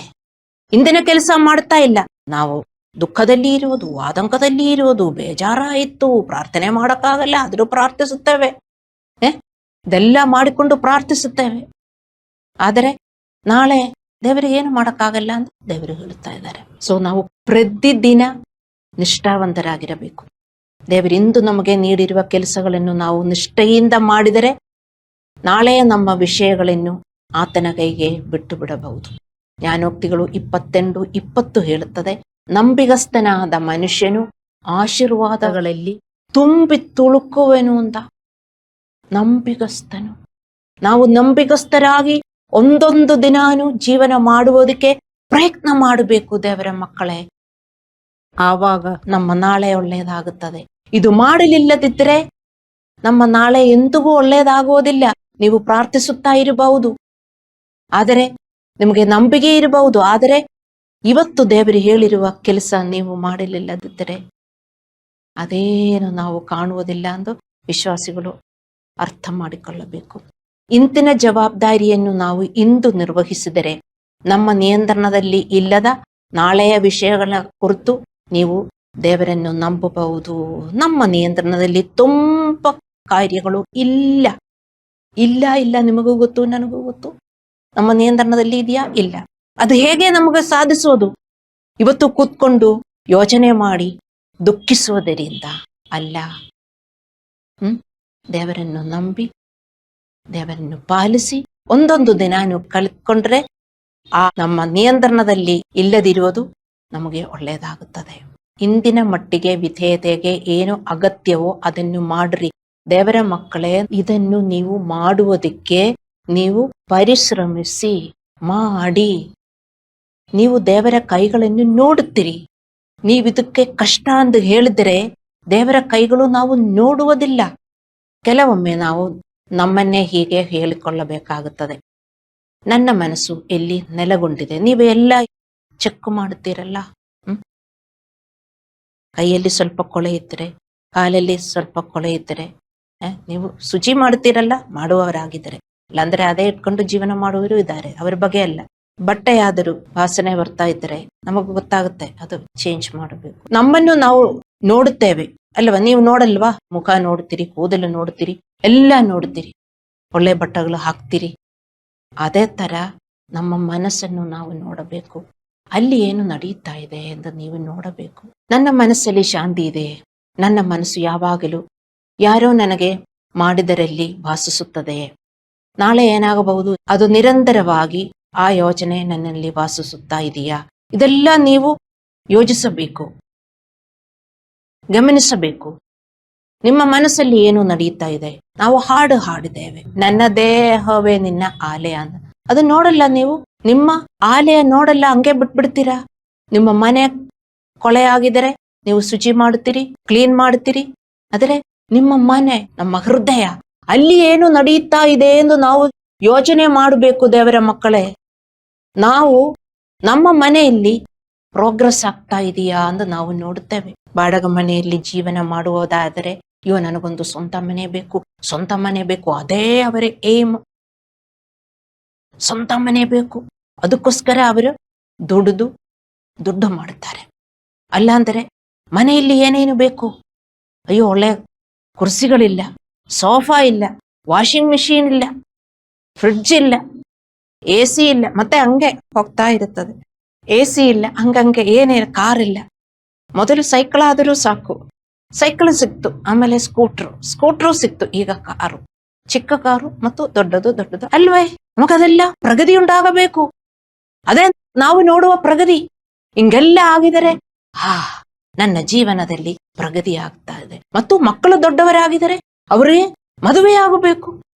[SPEAKER 1] ಇಂದಿನ ಕೆಲಸ ಮಾಡ್ತಾ ಇಲ್ಲ, ನಾವು ದುಃಖದಲ್ಲಿ ಇರುವುದು, ಆತಂಕದಲ್ಲಿ ಇರುವುದು, ಬೇಜಾರಾಯಿತು, ಪ್ರಾರ್ಥನೆ ಮಾಡಕ್ಕಾಗಲ್ಲ, ಆದ್ರೂ ಪ್ರಾರ್ಥಿಸುತ್ತೇವೆ, ಇದೆಲ್ಲ ಮಾಡಿಕೊಂಡು ಪ್ರಾರ್ಥಿಸುತ್ತೇವೆ. ಆದರೆ ನಾಳೆ ದೇವರಿಗೆ ಏನು ಮಾಡಕ್ಕಾಗಲ್ಲ ಅಂತ ದೇವರು ಹೇಳುತ್ತಾ ಇದ್ದಾರೆ. ಸೊ ನಾವು ಪ್ರತಿದಿನ ನಿಷ್ಠಾವಂತರಾಗಿರಬೇಕು. ದೇವರಿಂದು ನಮಗೆ ನೀಡಿರುವ ಕೆಲಸಗಳನ್ನು ನಾವು ನಿಷ್ಠೆಯಿಂದ ಮಾಡಿದರೆ ನಾಳೆಯ ನಮ್ಮ ವಿಷಯಗಳನ್ನು ಆತನ ಕೈಗೆ ಬಿಟ್ಟು ಬಿಡಬಹುದು. ಜ್ಞಾನೋಕ್ತಿಗಳು 28:20 ಹೇಳುತ್ತದೆ, ನಂಬಿಗಸ್ತನಾದ ಮನುಷ್ಯನು ಆಶೀರ್ವಾದಗಳಲ್ಲಿ ತುಂಬಿ ತುಳುಕುವೆನು ಅಂತ. ನಂಬಿಗಸ್ತನು. ನಾವು ನಂಬಿಗಸ್ತರಾಗಿ ಒಂದೊಂದು ದಿನಾನು ಜೀವನ ಮಾಡುವುದಕ್ಕೆ ಪ್ರಯತ್ನ ಮಾಡಬೇಕು ದೇವರ ಮಕ್ಕಳೇ. ಆವಾಗ ನಮ್ಮ ನಾಳೆ ಒಳ್ಳೆಯದಾಗುತ್ತದೆ. ಇದು ಮಾಡಲಿಲ್ಲದಿದ್ದರೆ ನಮ್ಮ ನಾಳೆ ಎಂದಿಗೂ ಒಳ್ಳೆಯದಾಗುವುದಿಲ್ಲ. ನೀವು ಪ್ರಾರ್ಥಿಸುತ್ತಾ ಇರಬಹುದು, ಆದರೆ ನಿಮಗೆ ನಂಬಿಕೆ ಇರಬಹುದು, ಆದರೆ ಇವತ್ತು ದೇವರು ಹೇಳಿರುವ ಕೆಲಸ ನೀವು ಮಾಡಲಿಲ್ಲದಿದ್ದರೆ ಅದೇನು ನಾವು ಕಾಣುವುದಿಲ್ಲ ಎಂದು ವಿಶ್ವಾಸಿಗಳು ಅರ್ಥ ಮಾಡಿಕೊಳ್ಳಬೇಕು. ಇಂದಿನ ಜವಾಬ್ದಾರಿಯನ್ನು ನಾವು ಇಂದು ನಿರ್ವಹಿಸಿದರೆ ನಮ್ಮ ನಿಯಂತ್ರಣದಲ್ಲಿ ಇಲ್ಲದ ನಾಳೆಯ ವಿಷಯಗಳ ಕುರಿತು ನೀವು ದೇವರನ್ನು ನಂಬಬಹುದು. ನಮ್ಮ ನಿಯಂತ್ರಣದಲ್ಲಿ ತುಂಬ ಕಾರ್ಯಗಳು ಇಲ್ಲ ಇಲ್ಲ ಇಲ್ಲ ನಿಮಗೂ ಗೊತ್ತು, ನನಗೂ ಗೊತ್ತು. ನಮ್ಮ ನಿಯಂತ್ರಣದಲ್ಲಿ ಇದೆಯಾ? ಇಲ್ಲ. ಅದು ಹೇಗೆ ನಮಗೆ ಸಾಧಿಸೋದು? ಇವತ್ತು ಕೂತ್ಕೊಂಡು ಯೋಚನೆ ಮಾಡಿ ದುಃಖಿಸುವುದರಿಂದ ಅಲ್ಲ. ದೇವರನ್ನು ನಂಬಿ ದೇವರನ್ನು ಪಾಲಿಸಿ ಒಂದೊಂದು ದಿನ ನೀವು ಕಲಿತ್ಕೊಂಡ್ರೆ ಆ ನಮ್ಮ ನಿಯಂತ್ರಣದಲ್ಲಿ ಇಲ್ಲದಿರುವುದು ನಮಗೆ ಒಳ್ಳೆಯದಾಗುತ್ತದೆ. ಇಂದಿನ ಮಟ್ಟಿಗೆ ವಿಧೇಯತೆಗೆ ಏನು ಅಗತ್ಯವೋ ಅದನ್ನು ಮಾಡ್ರಿ ದೇವರ ಮಕ್ಕಳೇ. ಇದನ್ನು ನೀವು ಮಾಡುವುದಕ್ಕೆ ನೀವು ಪರಿಶ್ರಮಿಸಿ ಮಾಡಿ. ನೀವು ದೇವರ ಕೈಗಳನ್ನು ನೋಡುತ್ತೀರಿ. ನೀವಿದಕ್ಕೆ ಕಷ್ಟ ಎಂದು ಹೇಳಿದರೆ ದೇವರ ಕೈಗಳು ನಾವು ನೋಡುವುದಿಲ್ಲ. ಕೆಲವೊಮ್ಮೆ ನಾವು ನಮ್ಮನ್ನೇ ಹೀಗೆ ಹೇಳಿಕೊಳ್ಳಬೇಕಾಗುತ್ತದೆ, ನನ್ನ ಮನಸ್ಸು ಎಲ್ಲಿ ನೆಲೆಗೊಂಡಿದೆ. ನೀವು ಎಲ್ಲ ಚೆಕ್ ಮಾಡುತ್ತೀರಲ್ಲ, ಕೈಯಲ್ಲಿ ಸ್ವಲ್ಪ ಕೊಳೆ ಇದ್ದರೆ, ಕಾಲಲ್ಲಿ ಸ್ವಲ್ಪ ಕೊಳೆ ಇದ್ದರೆ ನೀವು ಶುಚಿ ಮಾಡುತ್ತೀರಲ್ಲ, ಮಾಡುವವರಾಗಿದ್ದರೆ. ಇಲ್ಲಾಂದ್ರೆ ಅದೇ ಇಟ್ಕೊಂಡು ಜೀವನ ಮಾಡುವವರು ಇದ್ದಾರೆ, ಅವರ ಬಗ್ಗೆ ಅಲ್ಲ. ಬಟ್ಟೆಯಾದರೂ ವಾಸನೆ ಬರ್ತಾ ಇದ್ದರೆ ನಮಗೂ ಗೊತ್ತಾಗುತ್ತೆ, ಅದು ಚೇಂಜ್ ಮಾಡಬೇಕು. ನಮ್ಮನ್ನು ನಾವು ನೋಡುತ್ತೇವೆ ಅಲ್ವಾ? ನೀವು ನೋಡಲ್ವಾ? ಮುಖ ನೋಡ್ತೀರಿ, ಕೂದಲು ನೋಡ್ತೀರಿ, ಎಲ್ಲ ನೋಡ್ತೀರಿ, ಒಳ್ಳೆ ಬಟ್ಟೆಗಳು ಹಾಕ್ತೀರಿ. ಅದೇ ತರ ನಮ್ಮ ಮನಸ್ಸನ್ನು ನಾವು ನೋಡಬೇಕು. ಅಲ್ಲಿ ಏನು ನಡೆಯುತ್ತಾ ಇದೆ ಎಂದು ನೀವು ನೋಡಬೇಕು. ನನ್ನ ಮನಸ್ಸಲ್ಲಿ ಶಾಂತಿ ಇದೆ, ನನ್ನ ಮನಸ್ಸು ಯಾವಾಗಲೂ ಯಾರೋ ನನಗೆ ಮಾಡಿದರಲ್ಲಿ ವಾಸಿಸುತ್ತದೆ. ನಾಳೆ ಏನಾಗಬಹುದು? ಅದು ನಿರಂತರವಾಗಿ ಆ ಯೋಚನೆ ನನ್ನಲ್ಲಿ ವಾಸಿಸುತ್ತಾ ಇದೆಯಾ? ಇದೆಲ್ಲ ನೀವು ಯೋಚಿಸಬೇಕು, ಗಮನಿಸಬೇಕು. ನಿಮ್ಮ ಮನಸ್ಸಲ್ಲಿ ಏನು ನಡೆಯುತ್ತಾ ಇದೆ? ನಾವು ಹಾಡು ಹಾಡಿದ್ದೇವೆ, ನನ್ನ ದೇಹವೇ ನಿನ್ನ ಆಲಯ ಅಂತ. ಅದು ನೋಡಲ್ಲ ನೀವು, ನಿಮ್ಮ ಆಲಯ ನೋಡಲ್ಲ, ಹಂಗೆ ಬಿಟ್ಬಿಡ್ತೀರಾ. ನಿಮ್ಮ ಮನೆ ಕೊಳೆ ಆಗಿದರೆ ನೀವು ಶುಚಿ ಮಾಡುತ್ತೀರಿ, ಕ್ಲೀನ್ ಮಾಡುತ್ತೀರಿ. ಆದರೆ ನಿಮ್ಮ ಮನೆ, ನಮ್ಮ ಹೃದಯ, ಅಲ್ಲಿ ಏನು ನಡೆಯುತ್ತಾ ಇದೆ ಎಂದು ನಾವು ಯೋಚನೆ ಮಾಡಬೇಕು ದೇವರ ಮಕ್ಕಳೇ. ನಾವು ನಮ್ಮ ಮನೆಯಲ್ಲಿ ಪ್ರೋಗ್ರೆಸ್ ಆಗ್ತಾ ಇದೆಯಾ ಅಂತ ನಾವು ನೋಡುತ್ತೇವೆ. ಬಾಡಗ ಮನೆಯಲ್ಲಿ ಜೀವನ ಮಾಡುವುದಾದರೆ, ಅಯ್ಯೋ ನನಗೊಂದು ಸ್ವಂತ ಮನೆ ಬೇಕು, ಸ್ವಂತ ಮನೆ ಬೇಕು, ಅದೇ ಅವರ ಏಮ್. ಸ್ವಂತ ಮನೆ ಬೇಕು, ಅದಕ್ಕೋಸ್ಕರ ಅವರು ದುಡ್ಡು ಮಾಡುತ್ತಾರೆ. ಅಲ್ಲಾಂದರೆ ಮನೆಯಲ್ಲಿ ಏನೇನು ಬೇಕು? ಅಯ್ಯೋ ಒಳ್ಳೆ ಕುರ್ಚಿಗಳಿಲ್ಲ, ಸೋಫಾ ಇಲ್ಲ, ವಾಷಿಂಗ್ ಮಿಷಿನ್ ಇಲ್ಲ, ಫ್ರಿಡ್ಜ್ ಇಲ್ಲ, AC ಇಲ್ಲ, ಮತ್ತೆ ಹಂಗೆ ಹೋಗ್ತಾ ಇರುತ್ತದೆ. AC ಇಲ್ಲ, ಹಂಗಂಗೆ ಏನೇನು, ಕಾರ್ ಇಲ್ಲ. ಮೊದಲು ಸೈಕಲ್ ಆದರೂ ಸಾಕು, ಸೈಕಲ್ ಸಿಕ್ತು, ಆಮೇಲೆ ಸ್ಕೂಟ್ರು ಸಿಕ್ತು, ಈಗ ಕಾರು, ಚಿಕ್ಕ ಕಾರು ಮತ್ತು ದೊಡ್ಡದು ಅಲ್ವೇ? ನಮಗದೆಲ್ಲ ಪ್ರಗತಿ ಉಂಟಾಗಬೇಕು. ಅದೇ ನಾವು ನೋಡುವ ಪ್ರಗತಿ. ಹಿಂಗೆಲ್ಲ ಆಗಿದರೆ ನನ್ನ ಜೀವನದಲ್ಲಿ ಪ್ರಗತಿ ಆಗ್ತಾ ಇದೆ. ಮತ್ತು ಮಕ್ಕಳು ದೊಡ್ಡವರಾಗಿದರೆ ಅವರಿಗೆ ಮದುವೆಯಾಗಬೇಕು,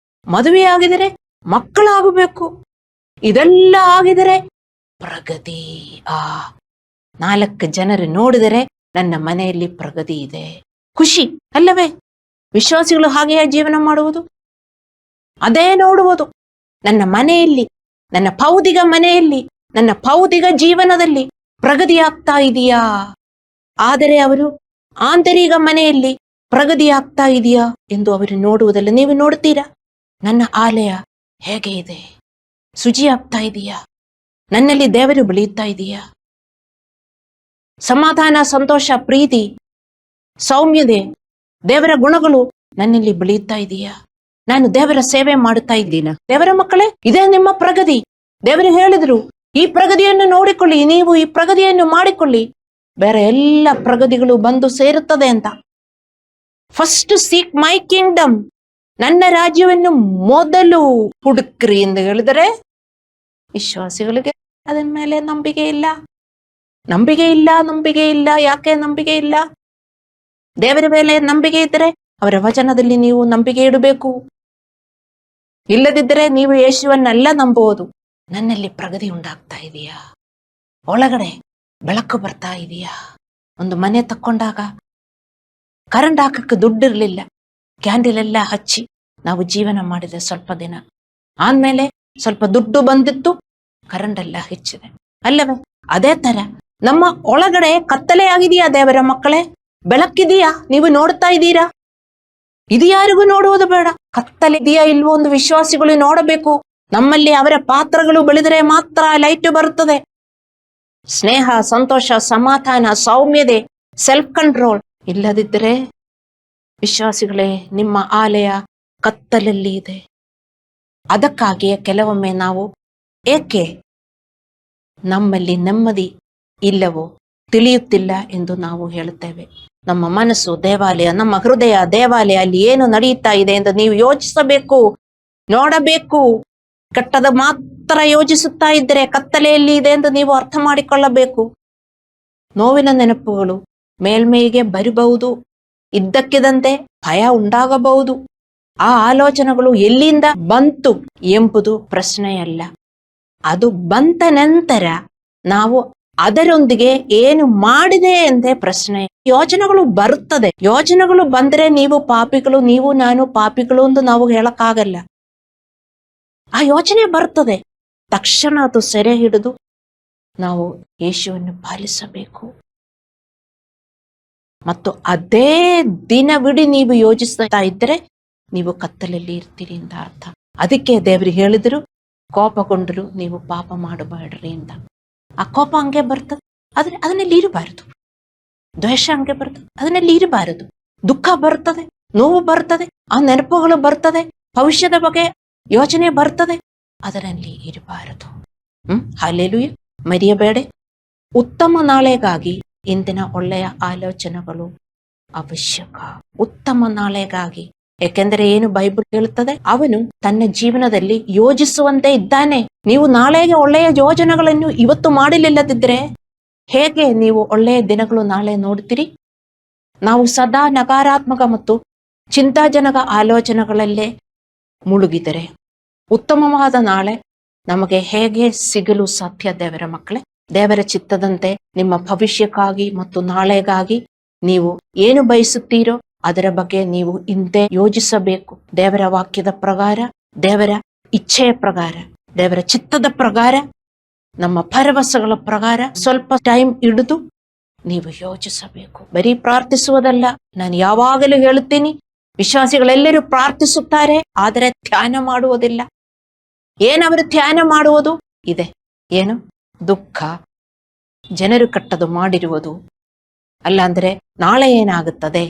[SPEAKER 1] ಮದುವೆಯಾಗಿದರೆ ಮಕ್ಕಳಾಗಬೇಕು. ಇದೆಲ್ಲ ಆಗಿದರೆ ಪ್ರಗತಿ. 4 ಜನರು ನೋಡಿದರೆ ನನ್ನ ಮನೆಯಲ್ಲಿ ಪ್ರಗತಿ ಇದೆ, ಖುಷಿ ಅಲ್ಲವೇ? ವಿಶ್ವಾಸಿಗಳು ಹಾಗೆಯೇ ಜೀವನ ಮಾಡುವುದು, ಅದೇ ನೋಡುವುದು. ನನ್ನ ಮನೆಯಲ್ಲಿ, ನನ್ನ ಭೌತಿಕ ಮನೆಯಲ್ಲಿ, ನನ್ನ ಭೌತಿಕ ಜೀವನದಲ್ಲಿ ಪ್ರಗತಿ ಆಗ್ತಾ ಇದೆಯಾ? ಆದರೆ ಅವರು ಆಂತರಿಕ ಮನೆಯಲ್ಲಿ ಪ್ರಗತಿ ಆಗ್ತಾ ಇದೆಯಾ ಎಂದು ಅವರು ನೋಡುವುದಲ್ಲ. ನೀವು ನೋಡ್ತೀರಾ, ನನ್ನ ಆಲಯ ಹೇಗೆ ಇದೆ, ಶುಚಿ ಆಗ್ತಾ ಇದೆಯಾ, ನನ್ನಲ್ಲಿ ದೇವರು ಬೆಳೆಯುತ್ತಾ ಇದೆಯಾ, ಸಮಾಧಾನ, ಸಂತೋಷ, ಪ್ರೀತಿ, ಸೌಮ್ಯತೆ, ದೇವರ ಗುಣಗಳು ನನ್ನಲ್ಲಿ ಬೆಳೆಯುತ್ತಾ ಇದೆಯಾ, ನಾನು ದೇವರ ಸೇವೆ ಮಾಡುತ್ತಾ ಇದ್ದೀನ? ದೇವರ ಮಕ್ಕಳೇ, ಇದೇ ನಿಮ್ಮ ಪ್ರಗತಿ. ದೇವರು ಹೇಳಿದ್ರು, ಈ ಪ್ರಗತಿಯನ್ನು ನೋಡಿಕೊಳ್ಳಿ, ನೀವು ಈ ಪ್ರಗತಿಯನ್ನು ಮಾಡಿಕೊಳ್ಳಿ, ಬೇರೆ ಎಲ್ಲ ಪ್ರಗತಿಗಳು ಬಂದು ಸೇರುತ್ತದೆ ಅಂತ. ಫಸ್ಟ್ ಸೀಕ್ ಮೈ ಕಿಂಗ್ಡಮ್, ನನ್ನ ರಾಜ್ಯವನ್ನು ಮೊದಲು ಹುಡುಕ್ರಿ ಎಂದು ಹೇಳಿದರೆ ವಿಶ್ವಾಸಿಗಳಿಗೆ ಅದರ ಮೇಲೆ ನಂಬಿಕೆ ಇಲ್ಲ. ಯಾಕೆ ನಂಬಿಕೆ ಇಲ್ಲ? ದೇವರ ಮೇಲೆ ನಂಬಿಕೆ ಇದ್ದರೆ ಅವರ ವಚನದಲ್ಲಿ ನೀವು ನಂಬಿಕೆ ಇಡಬೇಕು. ಇಲ್ಲದಿದ್ದರೆ ನೀವು ಯೇಸುವನ್ನೆಲ್ಲ ನಂಬುವುದು. ನನ್ನಲ್ಲಿ ಪ್ರಗತಿ ಉಂಟಾಗ್ತಾ ಇದೆಯಾ? ಒಳಗಡೆ ಬೆಳಕು ಬರ್ತಾ ಇದೆಯಾ? ಒಂದು ಮನೆ ತಕ್ಕೊಂಡಾಗ ಕರೆಂಟ್ ಹಾಕಕ್ಕೆ ದುಡ್ಡಿರ್ಲಿಲ್ಲ, ಕ್ಯಾಂಡಲ್ ಎಲ್ಲ ಹಚ್ಚಿ ನಾವು ಜೀವನ ಮಾಡಿದೆ ಸ್ವಲ್ಪ ದಿನ. ಆದ್ಮೇಲೆ ಸ್ವಲ್ಪ ದುಡ್ಡು ಬಂದಿತ್ತು, ಕರೆಂಟ್ ಎಲ್ಲ ಹೆಚ್ಚಿದೆ ಅಲ್ಲವೇ? ಅದೇ ತರ ನಮ್ಮ ಒಳಗಡೆ ಕತ್ತಲೆ ಆಗಿದೆಯಾ ದೇವರ ಮಕ್ಕಳೇ? ಬೆಳಕಿದೆಯಾ? ನೀವು ನೋಡ್ತಾ ಇದ್ದೀರಾ? ಇದು ಯಾರಿಗೂ ನೋಡುವುದು ಬೇಡ. ಕತ್ತಲೆ ಇದೆಯಾ ಇಲ್ವೋ ಒಂದು ವಿಶ್ವಾಸಿಗಳು ನೋಡಬೇಕು. ನಮ್ಮಲ್ಲಿ ಅವರ ಪಾತ್ರಗಳು ಬೆಳೆದರೆ ಮಾತ್ರ ಲೈಟ್ ಬರುತ್ತದೆ. ಸ್ನೇಹ, ಸಂತೋಷ, ಸಮಾಧಾನ, ಸೌಮ್ಯತೆ, ಸೆಲ್ಫ್ ಕಂಟ್ರೋಲ್ ಇಲ್ಲದಿದ್ದರೆ ವಿಶ್ವಾಸಿಗಳೇ, ನಿಮ್ಮ ಆಲಯ ಕತ್ತಲಲ್ಲಿ ಇದೆ. ಅದಕ್ಕಾಗಿಯೇ ಕೆಲವೊಮ್ಮೆ ನಾವು ಏಕೆ ನಮ್ಮಲ್ಲಿ ನೆಮ್ಮದಿ ಇಲ್ಲವೋ ತಿಳಿಯುತ್ತಿಲ್ಲ ಎಂದು ನಾವು ಹೇಳುತ್ತೇವೆ. ನಮ್ಮ ಮನಸ್ಸು ದೇವಾಲಯ, ನಮ್ಮ ಹೃದಯ ದೇವಾಲಯ, ಅಲ್ಲಿ ಏನು ನಡೆಯುತ್ತಾ ಇದೆ ಎಂದು ನೀವು ಯೋಚಿಸಬೇಕು, ನೋಡಬೇಕು. ಕೆಟ್ಟದ ಮಾತ್ರ ಯೋಚಿಸುತ್ತಾ ಇದ್ದರೆ ಕತ್ತಲೆಯಲ್ಲಿ ಇದೆ ಎಂದು ನೀವು ಅರ್ಥ ಮಾಡಿಕೊಳ್ಳಬೇಕು. ನೋವಿನ ನೆನಪುಗಳು ಮೇಲ್ಮೈಗೆ ಬರಬಹುದು, ಇದ್ದಕ್ಕಿದ್ದಂತೆ ಭಯ ಉಂಟಾಗಬಹುದು. ಆ ಆಲೋಚನೆಗಳು ಎಲ್ಲಿಂದ ಬಂತು ಎಂಬುದು ಪ್ರಶ್ನೆಯಲ್ಲ. ಅದು ಬಂದ ನಂತರ ನಾವು ಅದರೊಂದಿಗೆ ಏನು ಮಾಡಿದೆ ಎಂದೇ ಪ್ರಶ್ನೆ. ಯೋಚನೆಗಳು ಬರುತ್ತದೆ. ಯೋಚನೆಗಳು ಬಂದರೆ ನೀವು ಪಾಪಿಗಳು, ನೀವು ನಾನು ಪಾಪಿಗಳು ಎಂದು ನಾವು ಹೇಳಕ್ಕಾಗಲ್ಲ. ಆ ಯೋಚನೆ ಬರ್ತದೆ, ತಕ್ಷಣ ಅದು ಸೆರೆ ಹಿಡಿದು ನಾವು ಯೇಸುವನ್ನು ಪಾಲಿಸಬೇಕು. ಮತ್ತು ಅದೇ ದಿನವಿಡೀ ನೀವು ಯೋಚಿಸ್ತಾ ಇದ್ದರೆ ನೀವು ಕತ್ತಲಲ್ಲಿ ಇರ್ತೀರಿ ಅಂತ ಅರ್ಥ. ಅದಕ್ಕೆ ದೇವರು ಹೇಳಿದ್ರು, ಕೋಪಗೊಂಡರು ನೀವು ಪಾಪ ಮಾಡಬೇಡ್ರಿ ಅಂತ. ಆ ಕೋಪ ಹಂಗೆ ಬರ್ತದೆ, ಆದ್ರೆ ಅದನ್ನಲ್ಲಿ ಇರಬಾರದು. ದ್ವೇಷ ಹಂಗೆ ಬರ್ತದೆ, ಅದನ್ನಲ್ಲಿ ಇರಬಾರದು. ದುಃಖ ಬರ್ತದೆ, ನೋವು ಬರ್ತದೆ, ಆ ನೆನಪುಗಳು ಬರ್ತದೆ, ಭವಿಷ್ಯದ ಬಗ್ಗೆ ಯೋಚನೆ ಬರ್ತದೆ, ಅದರಲ್ಲಿ ಇರಬಾರದು. ಹಲ್ಲೆಲೂಯಾ. ಮರೆಯಬೇಡ, ಉತ್ತಮ ನಾಳೆಗಾಗಿ ಇಂದಿನ ಒಳ್ಳೆಯ ಆಲೋಚನೆಗಳು ಅವಶ್ಯಕ. ಉತ್ತಮ ನಾಳೆಗಾಗಿ. ಯಾಕೆಂದರೆ ಏನು ಬೈಬಲ್ ಹೇಳುತ್ತದೆ, ಅವನು ತನ್ನ ಜೀವನದಲ್ಲಿ ಯೋಜಿಸುವಂತೆ ಇದ್ದಾನೆ. ನೀವು ನಾಳೆಗೆ ಒಳ್ಳೆಯ ಯೋಜನೆಗಳನ್ನು ಇವತ್ತು ಮಾಡಲಿಲ್ಲದಿದ್ರೆ ಹೇಗೆ ನೀವು ಒಳ್ಳೆಯ ದಿನಗಳು ನಾಳೆ ನೋಡ್ತೀರಿ? ನಾವು ಸದಾ ನಕಾರಾತ್ಮಕ ಮತ್ತು ಚಿಂತಾಜನಕ ಆಲೋಚನೆಗಳಲ್ಲೇ ಮುಳುಗಿದರೆ ಉತ್ತಮವಾದ ನಾಳೆ ನಮಗೆ ಹೇಗೆ ಸಿಗಲು ಸಾಧ್ಯ? ದೇವರ ಮಕ್ಕಳೇ, ದೇವರ ಚಿತ್ತದಂತೆ ನಿಮ್ಮ ಭವಿಷ್ಯಕ್ಕಾಗಿ ಮತ್ತು ನಾಳೆಗಾಗಿ ನೀವು ಏನು ಬಯಸುತ್ತೀರೋ ಅದರ ಬಗ್ಗೆ ನೀವು ಹಿಂದೆ ಯೋಚಿಸಬೇಕು. ದೇವರ ವಾಕ್ಯದ ಪ್ರಕಾರ, ದೇವರ ಇಚ್ಛೆಯ ಪ್ರಕಾರ, ದೇವರ ಚಿತ್ತದ ಪ್ರಕಾರ, ನಮ್ಮ ಭರವಸೆಗಳ ಪ್ರಕಾರ ಸ್ವಲ್ಪ ಟೈಮ್ ಹಿಡಿದು ನೀವು ಯೋಚಿಸಬೇಕು. ಬರೀ ಪ್ರಾರ್ಥಿಸುವುದಲ್ಲ. ನಾನು ಯಾವಾಗಲೂ ಹೇಳುತ್ತೀನಿ, ವಿಶ್ವಾಸಿಗಳೆಲ್ಲರೂ ಪ್ರಾರ್ಥಿಸುತ್ತಾರೆ, ಆದರೆ ಧ್ಯಾನ ಮಾಡುವುದಿಲ್ಲ. ಏನವರು ಧ್ಯಾನ ಮಾಡುವುದು ಇದೆ? ಏನು? ದುಃಖ, ಜನರು ಕೆಟ್ಟದು ಮಾಡಿರುವುದು, ಅಲ್ಲಾಂದ್ರೆ ನಾಳೆ ಏನಾಗುತ್ತದೆ,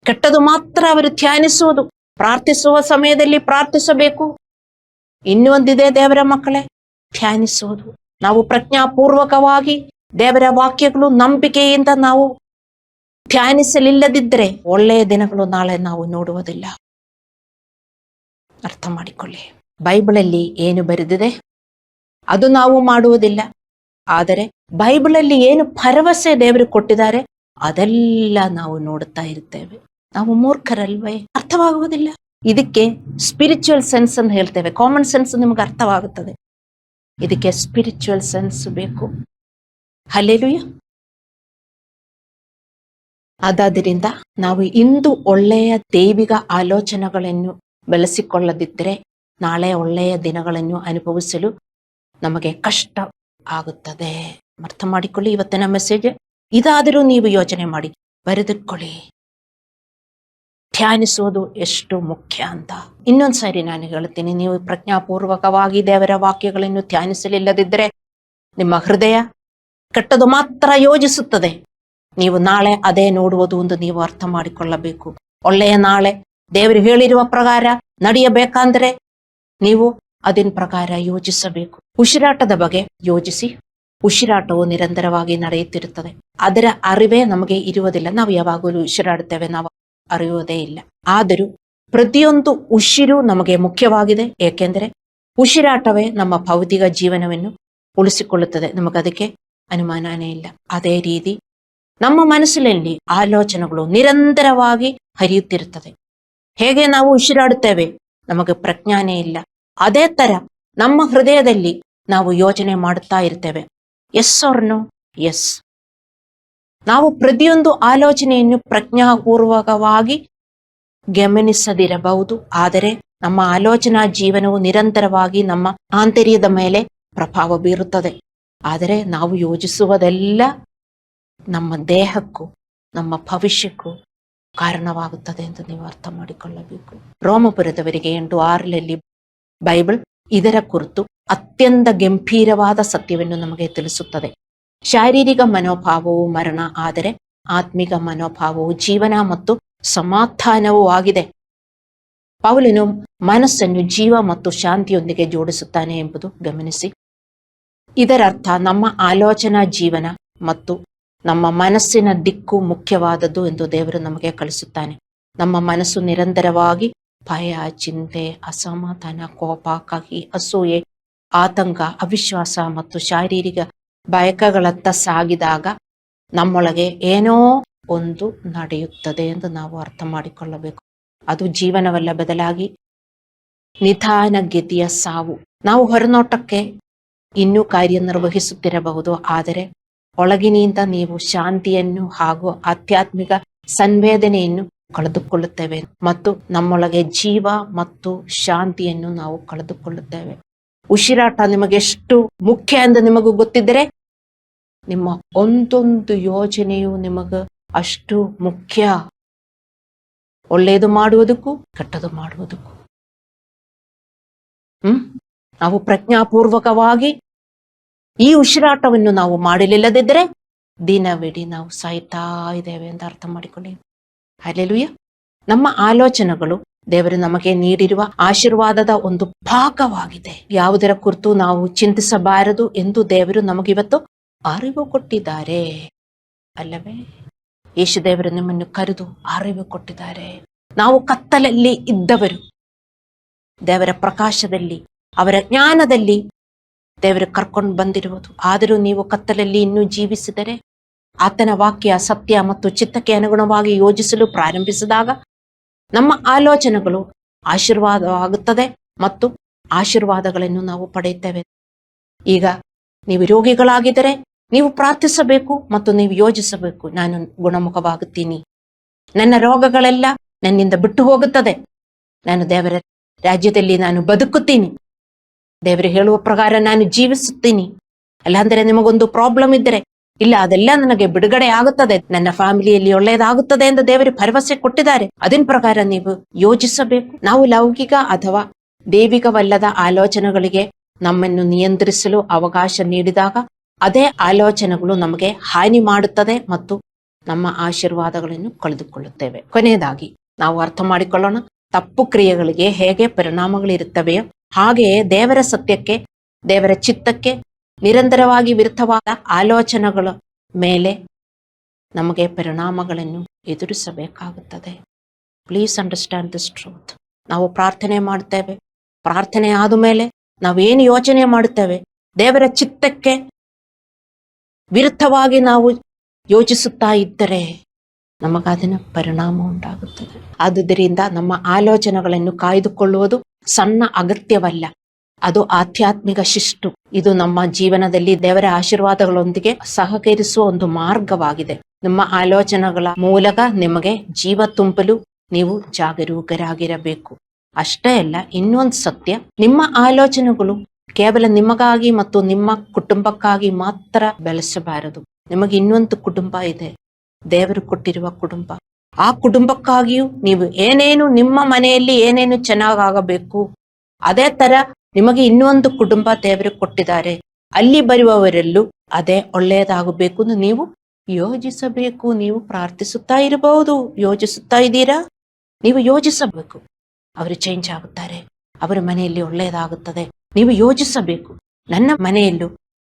[SPEAKER 1] ಕೆಟ್ಟದು ಮಾತ್ರ ಅವರು ಧ್ಯಾನಿಸುವುದು. ಪ್ರಾರ್ಥಿಸುವ ಸಮಯದಲ್ಲಿ ಪ್ರಾರ್ಥಿಸಬೇಕು. ಇನ್ನೊಂದಿದೆ ದೇವರ ಮಕ್ಕಳೇ, ಧ್ಯಾನಿಸುವುದು. ನಾವು ಪ್ರಜ್ಞಾಪೂರ್ವಕವಾಗಿ ದೇವರ ವಾಕ್ಯಗಳು ನಂಬಿಕೆಯಿಂದ ನಾವು ಧ್ಯಾನಿಸಲಿಲ್ಲದಿದ್ದರೆ ಒಳ್ಳೆಯ ದಿನಗಳು ನಾಳೆ ನಾವು ನೋಡುವುದಿಲ್ಲ. ಅರ್ಥ ಮಾಡಿಕೊಳ್ಳಿ. ಬೈಬಲಲ್ಲಿ ಏನು ಬರೆದಿದೆ ಅದು ನಾವು ಮಾಡುವುದಿಲ್ಲ. ಆದರೆ ಬೈಬಲಲ್ಲಿ ಏನು ಭರವಸೆ ದೇವರು ಕೊಟ್ಟಿದ್ದಾರೆ ಅದೆಲ್ಲ ನಾವು ನೋಡುತ್ತಾ ಇರ್ತೇವೆ. ನಾವು ಮೂರ್ಖರಲ್ವೇ? ಅರ್ಥವಾಗುವುದಿಲ್ಲ. ಇದಕ್ಕೆ ಸ್ಪಿರಿಚುವಲ್ ಸೆನ್ಸ್ ಅಂತ ಹೇಳ್ತೇವೆ. ಕಾಮನ್ ಸೆನ್ಸ್ ನಿಮ್ಗೆ ಅರ್ಥವಾಗುತ್ತದೆ. ಇದಕ್ಕೆ ಸ್ಪಿರಿಚುವಲ್ ಸೆನ್ಸ್ ಬೇಕು. ಹಲ್ಲೆಲೂಯ. ಅದಾದ್ದರಿಂದ ನಾವು ಇಂದು ಒಳ್ಳೆಯ ದೈವಿಕ ಆಲೋಚನೆಗಳನ್ನು ಬೆಳೆಸಿಕೊಳ್ಳದಿದ್ದರೆ ನಾಳೆ ಒಳ್ಳೆಯ ದಿನಗಳನ್ನು ಅನುಭವಿಸಲು ನಮಗೆ ಕಷ್ಟ ಆಗುತ್ತದೆ. ಅರ್ಥ ಮಾಡಿಕೊಳ್ಳಿ. ಇವತ್ತಿನ ಮೆಸೇಜ್ ಇದಾದರೂ ನೀವು ಯೋಚನೆ ಮಾಡಿ, ಬರೆದಿಟ್ಕೊಳ್ಳಿ. ಧ್ಯಾನಿಸುವುದು ಎಷ್ಟು ಮುಖ್ಯ ಅಂತ ಇನ್ನೊಂದ್ಸಾರಿ ನಾನು ಹೇಳ್ತೀನಿ. ನೀವು ಪ್ರಜ್ಞಾಪೂರ್ವಕವಾಗಿ ದೇವರ ವಾಕ್ಯಗಳನ್ನು ಧ್ಯಾನಿಸಲಿಲ್ಲದಿದ್ದರೆ ನಿಮ್ಮ ಹೃದಯ ಕೆಟ್ಟದು ಮಾತ್ರ ಯೋಜಿಸುತ್ತದೆ. ನೀವು ನಾಳೆ ಅದೇ ನೋಡುವುದು ಎಂದು ನೀವು ಅರ್ಥ ಮಾಡಿಕೊಳ್ಳಬೇಕು. ಒಳ್ಳೆಯ ನಾಳೆ ದೇವರು ಹೇಳಿರುವ ಪ್ರಕಾರ ನಡೆಯಬೇಕಂದ್ರೆ ನೀವು ಅದರ ಪ್ರಕಾರ ಯೋಚಿಸಬೇಕು. ಉಸಿರಾಟದ ಬಗ್ಗೆ ಯೋಚಿಸಿ. ಉಸಿರಾಟವು ನಿರಂತರವಾಗಿ ನಡೆಯುತ್ತಿರುತ್ತದೆ. ಅದರ ಅರಿವೇ ನಮಗೆ ಇರುವುದಿಲ್ಲ. ನಾವು ಯಾವಾಗಲೂ ಉಸಿರಾಡುತ್ತೇವೆ, ನಾವು ಅರಿಯುವುದೇ ಇಲ್ಲ. ಆದರೂ ಪ್ರತಿಯೊಂದು ಉಸಿರು ನಮಗೆ ಮುಖ್ಯವಾಗಿದೆ. ಏಕೆಂದರೆ ಉಸಿರಾಟವೇ ನಮ್ಮ ಭೌತಿಕ ಜೀವನವನ್ನು ಉಳಿಸಿಕೊಳ್ಳುತ್ತದೆ. ನಮಗದಕ್ಕೆ ಅನುಮಾನನೇ ಇಲ್ಲ. ಅದೇ ರೀತಿ ನಮ್ಮ ಮನಸ್ಸಿನಲ್ಲಿ ಆಲೋಚನೆಗಳು ನಿರಂತರವಾಗಿ ಹರಿಯುತ್ತಿರುತ್ತದೆ. ಹೇಗೆ ನಾವು ಉಸಿರಾಡುತ್ತೇವೆ, ನಮಗೆ ಪ್ರಜ್ಞಾನೇ ಇಲ್ಲ. ಅದೇ ತರ ನಮ್ಮ ಹೃದಯದಲ್ಲಿ ನಾವು ಯೋಚನೆ ಮಾಡುತ್ತಾ ಇರ್ತೇವೆ. Yes or no? ಎಸ್. ನಾವು ಪ್ರತಿಯೊಂದು ಆಲೋಚನೆಯನ್ನು ಪ್ರಜ್ಞಾಪೂರ್ವಕವಾಗಿ ಗಮನಿಸದಿರಬಹುದು. ಆದರೆ ನಮ್ಮ ಆಲೋಚನಾ ಜೀವನವು ನಿರಂತರವಾಗಿ ನಮ್ಮ ಆಂತರ್ಯದ ಮೇಲೆ ಪ್ರಭಾವ ಬೀರುತ್ತದೆ. ಆದರೆ ನಾವು ಯೋಚಿಸುವುದೆಲ್ಲ ನಮ್ಮ ದೇಹಕ್ಕೂ ನಮ್ಮ ಭವಿಷ್ಯಕ್ಕೂ ಕಾರಣವಾಗುತ್ತದೆ ಎಂದು ನೀವು ಅರ್ಥ ಮಾಡಿಕೊಳ್ಳಬೇಕು. ರೋಮಪುರದವರಿಗೆ 8:6 ಬೈಬಲ್ ಇದರ ಕುರಿತು ಅತ್ಯಂತ ಗಂಭೀರವಾದ ಸತ್ಯವನ್ನು ನಮಗೆ ತಿಳಿಸುತ್ತದೆ. ಶಾರೀರಿಕ ಮನೋಭಾವವು ಮರಣ, ಆದರೆ ಆತ್ಮಿಕ ಮನೋಭಾವವು ಜೀವನ ಮತ್ತು ಸಮಾಧಾನವೂ ಆಗಿದೆ. ಪೌಲನು ಮನಸ್ಸನ್ನು ಜೀವ ಮತ್ತು ಶಾಂತಿಯೊಂದಿಗೆ ಜೋಡಿಸುತ್ತಾನೆ ಎಂಬುದು ಗಮನಿಸಿ. ಇದರರ್ಥ ನಮ್ಮ ಆಲೋಚನಾ ಜೀವನ ಮತ್ತು ನಮ್ಮ ಮನಸ್ಸಿನ ದಿಕ್ಕು ಮುಖ್ಯವಾದದ್ದು ಎಂದು ದೇವರು ನಮಗೆ ಕಳಿಸುತ್ತಾನೆ. ನಮ್ಮ ಮನಸ್ಸು ನಿರಂತರವಾಗಿ ಭಯ, ಚಿಂತೆ, ಅಸಮಾಧಾನ, ಕೋಪ, ಕಹಿ, ಅಸೂಯೆ, ಆತಂಕ, ಅವಿಶ್ವಾಸ ಮತ್ತು ಶಾರೀರಿಕ ಬಯಕೆಗಳತ್ತ ಸಾಗಿದಾಗ ನಮ್ಮೊಳಗೆ ಏನೋ ಒಂದು ನಡೆಯುತ್ತದೆ ಎಂದು ನಾವು ಅರ್ಥ ಮಾಡಿಕೊಳ್ಳಬೇಕು. ಅದು ಜೀವನವಲ್ಲ, ಬದಲಾಗಿ ನಿಧಾನಗತಿಯ ಸಾವು. ನಾವು ಹೊರನೋಟಕ್ಕೆ ಇನ್ನೂ ಕಾರ್ಯನಿರ್ವಹಿಸುತ್ತಿರಬಹುದು, ಆದರೆ ಒಳಗಿನಿಂದ ನೀವು ಶಾಂತಿಯನ್ನು ಹಾಗೂ ಆಧ್ಯಾತ್ಮಿಕ ಸಂವೇದನೆಯನ್ನು ಕಳೆದುಕೊಳ್ಳುತ್ತೇವೆ ಮತ್ತು ನಮ್ಮೊಳಗೆ ಜೀವ ಮತ್ತು ಶಾಂತಿಯನ್ನು ನಾವು ಕಳೆದುಕೊಳ್ಳುತ್ತೇವೆ. ಉಸಿರಾಟ ನಿಮಗೆಷ್ಟು ಮುಖ್ಯ ಎಂದು ನಿಮಗೂ ಗೊತ್ತಿದ್ದರೆ ನಿಮ್ಮ ಒಂದೊಂದು ಯೋಚನೆಯು ನಿಮಗೆ ಅಷ್ಟು ಮುಖ್ಯ. ಒಳ್ಳೆಯದು ಮಾಡುವುದಕ್ಕೂ ಕೆಟ್ಟದು ಮಾಡುವುದಕ್ಕೂ ನಾವು ಪ್ರಜ್ಞಾಪೂರ್ವಕವಾಗಿ ಈ ಉಸಿರಾಟವನ್ನು ನಾವು ಮಾಡಲಿಲ್ಲದಿದ್ದರೆ ದಿನವಿಡೀ ನಾವು ಸಾಯ್ತಾ ಇದ್ದೇವೆ ಅಂತ ಅರ್ಥ ಮಾಡಿಕೊಳ್ಳಿ. ಹಲ್ಲೆಲೂಯ. ನಮ್ಮ ಆಲೋಚನೆಗಳು ದೇವರು ನಮಗೆ ನೀಡಿರುವ ಆಶೀರ್ವಾದದ ಒಂದು ಭಾಗವಾಗಿದೆ. ಯಾವುದರ ಕುರಿತು ನಾವು ಚಿಂತಿಸಬಾರದು ಎಂದು ದೇವರು ನಮಗಿವತ್ತು ಅರಿವು ಕೊಟ್ಟಿದ್ದಾರೆ, ಅಲ್ಲವೇ? ಯೇಸು ದೇವರು ನಿಮ್ಮನ್ನು ಕರೆದು ಅರಿವು ಕೊಟ್ಟಿದ್ದಾರೆ. ನಾವು ಕತ್ತಲಲ್ಲಿ ಇದ್ದವರು ದೇವರ ಪ್ರಕಾಶದಲ್ಲಿ, ಅವರ ಜ್ಞಾನದಲ್ಲಿ ದೇವರು ಕರ್ಕೊಂಡು ಬಂದಿರುವುದು. ಆದರೂ ನೀವು ಕತ್ತಲಲ್ಲಿ ಇನ್ನೂ ಜೀವಿಸಿದರೆ, ಆತನ ವಾಕ್ಯ, ಸತ್ಯ ಮತ್ತು ಚಿತ್ತಕ್ಕೆ ಅನುಗುಣವಾಗಿ ಯೋಚಿಸಲು ಪ್ರಾರಂಭಿಸಿದಾಗ ನಮ್ಮ ಆಲೋಚನೆಗಳು ಆಶೀರ್ವಾದವಾಗುತ್ತದೆ ಮತ್ತು ಆಶೀರ್ವಾದಗಳನ್ನು ನಾವು ಪಡೆಯುತ್ತೇವೆ. ಈಗ ನೀವು ರೋಗಿಗಳಾಗಿದ್ದರೆ ನೀವು ಪ್ರಾರ್ಥಿಸಬೇಕು ಮತ್ತು ನೀವು ಯೋಚಿಸಬೇಕು, ನಾನು ಗುಣಮುಖವಾಗುತ್ತೀನಿ, ನನ್ನ ರೋಗಗಳೆಲ್ಲ ನನ್ನಿಂದ ಬಿಟ್ಟು ಹೋಗುತ್ತದೆ, ನಾನು ದೇವರ ರಾಜ್ಯದಲ್ಲಿ ನಾನು ಬದುಕುತ್ತೀನಿ, ದೇವರು ಹೇಳುವ ಪ್ರಕಾರ ನಾನು ಜೀವಿಸುತ್ತೀನಿ. ಅಲ್ಲಾಂದರೆ ನಿಮಗೊಂದು ಪ್ರಾಬ್ಲಮ್ ಇದ್ದರೆ, ಇಲ್ಲ ಅದೆಲ್ಲ ನನಗೆ ಬಿಡುಗಡೆ ಆಗುತ್ತದೆ, ನನ್ನ ಫ್ಯಾಮಿಲಿಯಲ್ಲಿ ಒಳ್ಳೆಯದಾಗುತ್ತದೆ ಎಂದು ದೇವರು ಭರವಸೆ ಕೊಟ್ಟಿದ್ದಾರೆ. ಅದರ ಪ್ರಕಾರ ನೀವು ಯೋಚಿಸಬೇಕು. ನಾವು ಲೌಕಿಕ ಅಥವಾ ದೈವಿಕವಲ್ಲದ ಆಲೋಚನೆಗಳಿಗೆ ನಮ್ಮನ್ನು ನಿಯಂತ್ರಿಸಲು ಅವಕಾಶ ನೀಡಿದಾಗ ಅದೇ ಆಲೋಚನೆಗಳು ನಮಗೆ ಹಾನಿ ಮಾಡುತ್ತದೆ ಮತ್ತು ನಮ್ಮ ಆಶೀರ್ವಾದಗಳನ್ನು ಕಳೆದುಕೊಳ್ಳುತ್ತೇವೆ. ಕೊನೆಯದಾಗಿ ನಾವು ಅರ್ಥ ಮಾಡಿಕೊಳ್ಳೋಣ, ತಪ್ಪು ಕ್ರಿಯೆಗಳಿಗೆ ಹೇಗೆ ಪರಿಣಾಮಗಳಿರುತ್ತವೆಯೋ ಹಾಗೆಯೇ ದೇವರ ಸತ್ಯಕ್ಕೆ, ದೇವರ ಚಿತ್ತಕ್ಕೆ ನಿರಂತರವಾಗಿ ವಿರುದ್ಧವಾದ ಆಲೋಚನೆಗಳ ಮೇಲೆ ನಮಗೆ ಪರಿಣಾಮಗಳನ್ನು ಎದುರಿಸಬೇಕಾಗುತ್ತದೆ. Please understand this truth. ನಾವು ಪ್ರಾರ್ಥನೆ ಮಾಡ್ತೇವೆ, ಪ್ರಾರ್ಥನೆ ಆದ ಮೇಲೆ ನಾವೇನು ಯೋಚನೆ ಮಾಡುತ್ತೇವೆ, ದೇವರ ಚಿತ್ತಕ್ಕೆ ವಿರುದ್ಧವಾಗಿ ನಾವು ಯೋಚಿಸುತ್ತಾ ಇದ್ದರೆ ನಮಗದನ್ನ ಪರಿಣಾಮ ಉಂಟಾಗುತ್ತದೆ. ಆದುದರಿಂದ ನಮ್ಮ ಆಲೋಚನೆಗಳನ್ನು ಕಾಯ್ದುಕೊಳ್ಳುವುದು ಸಣ್ಣ ಅಗತ್ಯವಲ್ಲ, ಅದು ಆಧ್ಯಾತ್ಮಿಕ ಶಿಸ್ತು. ಇದು ನಮ್ಮ ಜೀವನದಲ್ಲಿ ದೇವರ ಆಶೀರ್ವಾದಗಳೊಂದಿಗೆ ಸಹಕರಿಸುವ ಒಂದು ಮಾರ್ಗವಾಗಿದೆ. ನಿಮ್ಮ ಆಲೋಚನೆಗಳ ಮೂಲಕ ನಿಮಗೆ ಜೀವ ತುಂಬಲು ನೀವು ಜಾಗರೂಕರಾಗಿರಬೇಕು. ಅಷ್ಟೇ ಅಲ್ಲ, ಇನ್ನೊಂದು ಸತ್ಯ, ನಿಮ್ಮ ಆಲೋಚನೆಗಳು ಕೇವಲ ನಿಮಗಾಗಿ ಮತ್ತು ನಿಮ್ಮ ಕುಟುಂಬಕ್ಕಾಗಿ ಮಾತ್ರ ಬೆಳೆಸಬಾರದು. ನಿಮಗೆ ಇನ್ನೊಂದು ಕುಟುಂಬ ಇದೆ, ದೇವರು ಕೊಟ್ಟಿರುವ ಕುಟುಂಬ. ಆ ಕುಟುಂಬಕ್ಕಾಗಿಯೂ ನೀವು ಏನೇನು ನಿಮ್ಮ ಮನೆಯಲ್ಲಿ ಏನೇನು ಚೆನ್ನಾಗಾಗಬೇಕು, ಅದೇ ತರ ನಿಮಗೆ ಇನ್ನೊಂದು ಕುಟುಂಬ ದೇವರು ಕೊಟ್ಟಿದ್ದಾರೆ. ಅಲ್ಲಿ ಬರುವವರೆಲ್ಲೂ ಅದೇ ಒಳ್ಳೆಯದಾಗಬೇಕು ಎಂದು ನೀವು ಯೋಜಿಸಬೇಕು. ನೀವು ಪ್ರಾರ್ಥಿಸುತ್ತಾ ಇರಬಹುದು. ಯೋಜಿಸುತ್ತಾ ಇದ್ದೀರಾ? ನೀವು ಯೋಜಿಸಬೇಕು. ಅವರು ಚೇಂಜ್ ಆಗುತ್ತಾರೆ, ಅವರ ಮನೆಯಲ್ಲಿ ಒಳ್ಳೆಯದಾಗುತ್ತದೆ. ನೀವು ಯೋಜಿಸಬೇಕು. ನನ್ನ ಮನೆಯಲ್ಲೂ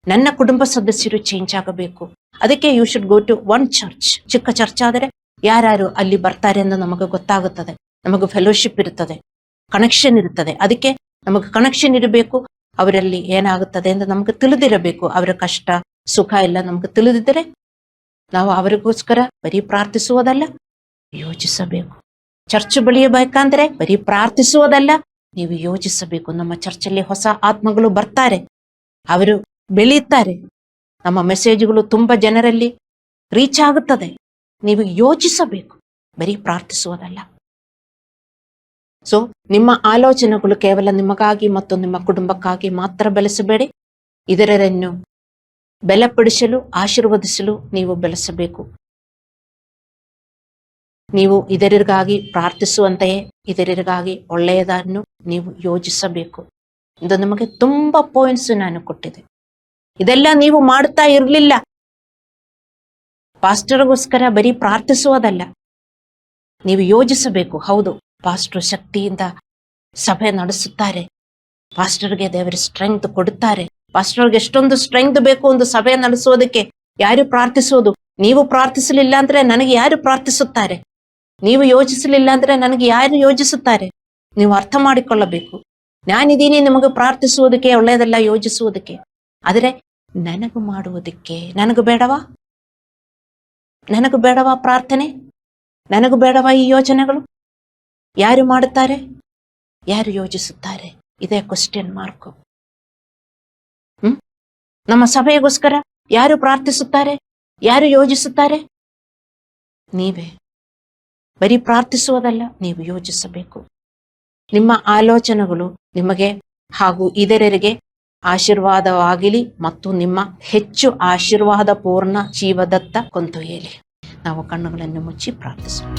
[SPEAKER 1] ನನ್ನ ಕುಟುಂಬ ಸದಸ್ಯರು ಚೇಂಜ್ ಆಗಬೇಕು. ಅದಕ್ಕೆ you should go to one church. ಚಿಕ್ಕ ಚರ್ಚ್ ಆದರೆ ಯಾರ್ಯಾರು ಅಲ್ಲಿ ಬರ್ತಾರೆ ಎಂದು ನಮಗೆ ಗೊತ್ತಾಗುತ್ತದೆ. ನಮಗೆ ಫೆಲೋಶಿಪ್ ಇರುತ್ತದೆ, ಕನೆಕ್ಷನ್ ಇರುತ್ತದೆ. ಅದಕ್ಕೆ ನಮಗೆ ಕನೆಕ್ಷನ್ ಇರಬೇಕು. ಅವರಲ್ಲಿ ಏನಾಗುತ್ತದೆ ಎಂದು ನಮಗೆ ತಿಳಿದಿರಬೇಕು. ಅವರ ಕಷ್ಟ ಸುಖ ಎಲ್ಲ ನಮಗೆ ತಿಳಿದಿದ್ದರೆ ನಾವು ಅವರಿಗೋಸ್ಕರ ಬರೀ ಪ್ರಾರ್ಥಿಸುವುದಲ್ಲ, ಯೋಚಿಸಬೇಕು. ಚರ್ಚ್ ಬೆಳೆಯಬೇಕಂದ್ರೆ ಬರೀ ಪ್ರಾರ್ಥಿಸುವುದಲ್ಲ, ನೀವು ಯೋಚಿಸಬೇಕು. ನಮ್ಮ ಚರ್ಚಲ್ಲಿ ಹೊಸ ಆತ್ಮಗಳು ಬರ್ತಾರೆ, ಅವರು ಬೆಳೆಯುತ್ತಾರೆ, ನಮ್ಮ ಮೆಸೇಜ್ಗಳು ತುಂಬಾ ಜನರಲ್ಲಿ ರೀಚ್ ಆಗುತ್ತದೆ. ನೀವು ಯೋಚಿಸಬೇಕು, ಬರೀ ಪ್ರಾರ್ಥಿಸುವುದಲ್ಲ. ಸೊ ನಿಮ್ಮ ಆಲೋಚನೆಗಳು ಕೇವಲ ನಿಮಗಾಗಿ ಮತ್ತು ನಿಮ್ಮ ಕುಟುಂಬಕ್ಕಾಗಿ ಮಾತ್ರ ಬೆಳೆಸಬೇಡಿ. ಇದರನ್ನು ಬಲಪಡಿಸಲು, ಆಶೀರ್ವದಿಸಲು ನೀವು ಬೆಳೆಸಬೇಕು. ನೀವು ಇದರಿಗಾಗಿ ಪ್ರಾರ್ಥಿಸುವಂತೆಯೇ ಇದರಿಗಾಗಿ ಒಳ್ಳೆಯದನ್ನು ನೀವು ಯೋಜಿಸಬೇಕು. ಇದು ನಿಮಗೆ ತುಂಬಾ ಪಾಯಿಂಟ್ಸ್ ನಾನು ಕೊಟ್ಟಿದೆ. ಇದೆಲ್ಲ ನೀವು ಮಾಡ್ತಾ ಇರಲಿಲ್ಲ. ಪಾಸ್ಟರ್ಗೋಸ್ಕರ ಬರೀ ಪ್ರಾರ್ಥಿಸುವುದಲ್ಲ, ನೀವು ಯೋಜಿಸಬೇಕು. ಹೌದು, ಪಾಸ್ಟರ್ ಶಕ್ತಿಯಿಂದ ಸಭೆ ನಡೆಸುತ್ತಾರೆ, ಪಾಸ್ಟರ್ಗೆ ದೇವರ ಸ್ಟ್ರೆಂಗ್ತ್ ಕೊಡುತ್ತಾರೆ. ಪಾಸ್ಟರ್ಗೆ ಎಷ್ಟೊಂದು ಸ್ಟ್ರೆಂಗ್ತ್ ಬೇಕು ಒಂದು ಸಭೆ ನಡೆಸುವುದಕ್ಕೆ. ಯಾರು ಪ್ರಾರ್ಥಿಸುವುದು? ನೀವು ಪ್ರಾರ್ಥಿಸಲಿಲ್ಲ ಅಂದ್ರೆ ನನಗೆ ಯಾರು ಪ್ರಾರ್ಥಿಸುತ್ತಾರೆ? ನೀವು ಯೋಚಿಸಲಿಲ್ಲ ಅಂದ್ರೆ ನನಗೆ ಯಾರು ಯೋಚಿಸುತ್ತಾರೆ? ನೀವು ಅರ್ಥ ಮಾಡಿಕೊಳ್ಳಬೇಕು. ನಾನಿದ್ದೀನಿ ನಿಮಗೆ ಪ್ರಾರ್ಥಿಸುವುದಕ್ಕೆ, ಒಳ್ಳೆಯದೆಲ್ಲ ಯೋಚಿಸುವುದಕ್ಕೆ. ಆದರೆ ನನಗೆ ಮಾಡುವುದಕ್ಕೆ ನನಗೆ ಬೇಡವಾ? ನನಗೆ ಬೇಡವಾ ಪ್ರಾರ್ಥನೆ? ನನಗೆ ಬೇಡವಾ ಈ ಯೋಚನೆಗಳು? ಯಾರು ಮಾಡುತ್ತಾರೆ? ಯಾರು ಯೋಚಿಸುತ್ತಾರೆ? ಇದೇ ಕ್ವಶನ್ ಮಾರ್ಕ್. ನಮ್ಮ ಸಭೆಗೋಸ್ಕರ ಯಾರು ಪ್ರಾರ್ಥಿಸುತ್ತಾರೆ? ಯಾರು ಯೋಚಿಸುತ್ತಾರೆ? ನೀವೇ. ಬರೀ ಪ್ರಾರ್ಥಿಸುವುದಲ್ಲ, ನೀವು ಯೋಚಿಸಬೇಕು. ನಿಮ್ಮ ಆಲೋಚನೆಗಳು ನಿಮಗೆ ಹಾಗೂ ಇತರರಿಗೆ ಆಶೀರ್ವಾದವಾಗಲಿ ಮತ್ತು ನಿಮ್ಮ ಹೆಚ್ಚು ಆಶೀರ್ವಾದ ಪೂರ್ಣ ಜೀವದತ್ತ ಕೊಂಡೊಯ್ಯಲಿ. ನಾವು ಕಣ್ಣುಗಳನ್ನು ಮುಚ್ಚಿ ಪ್ರಾರ್ಥಿಸೋಣ.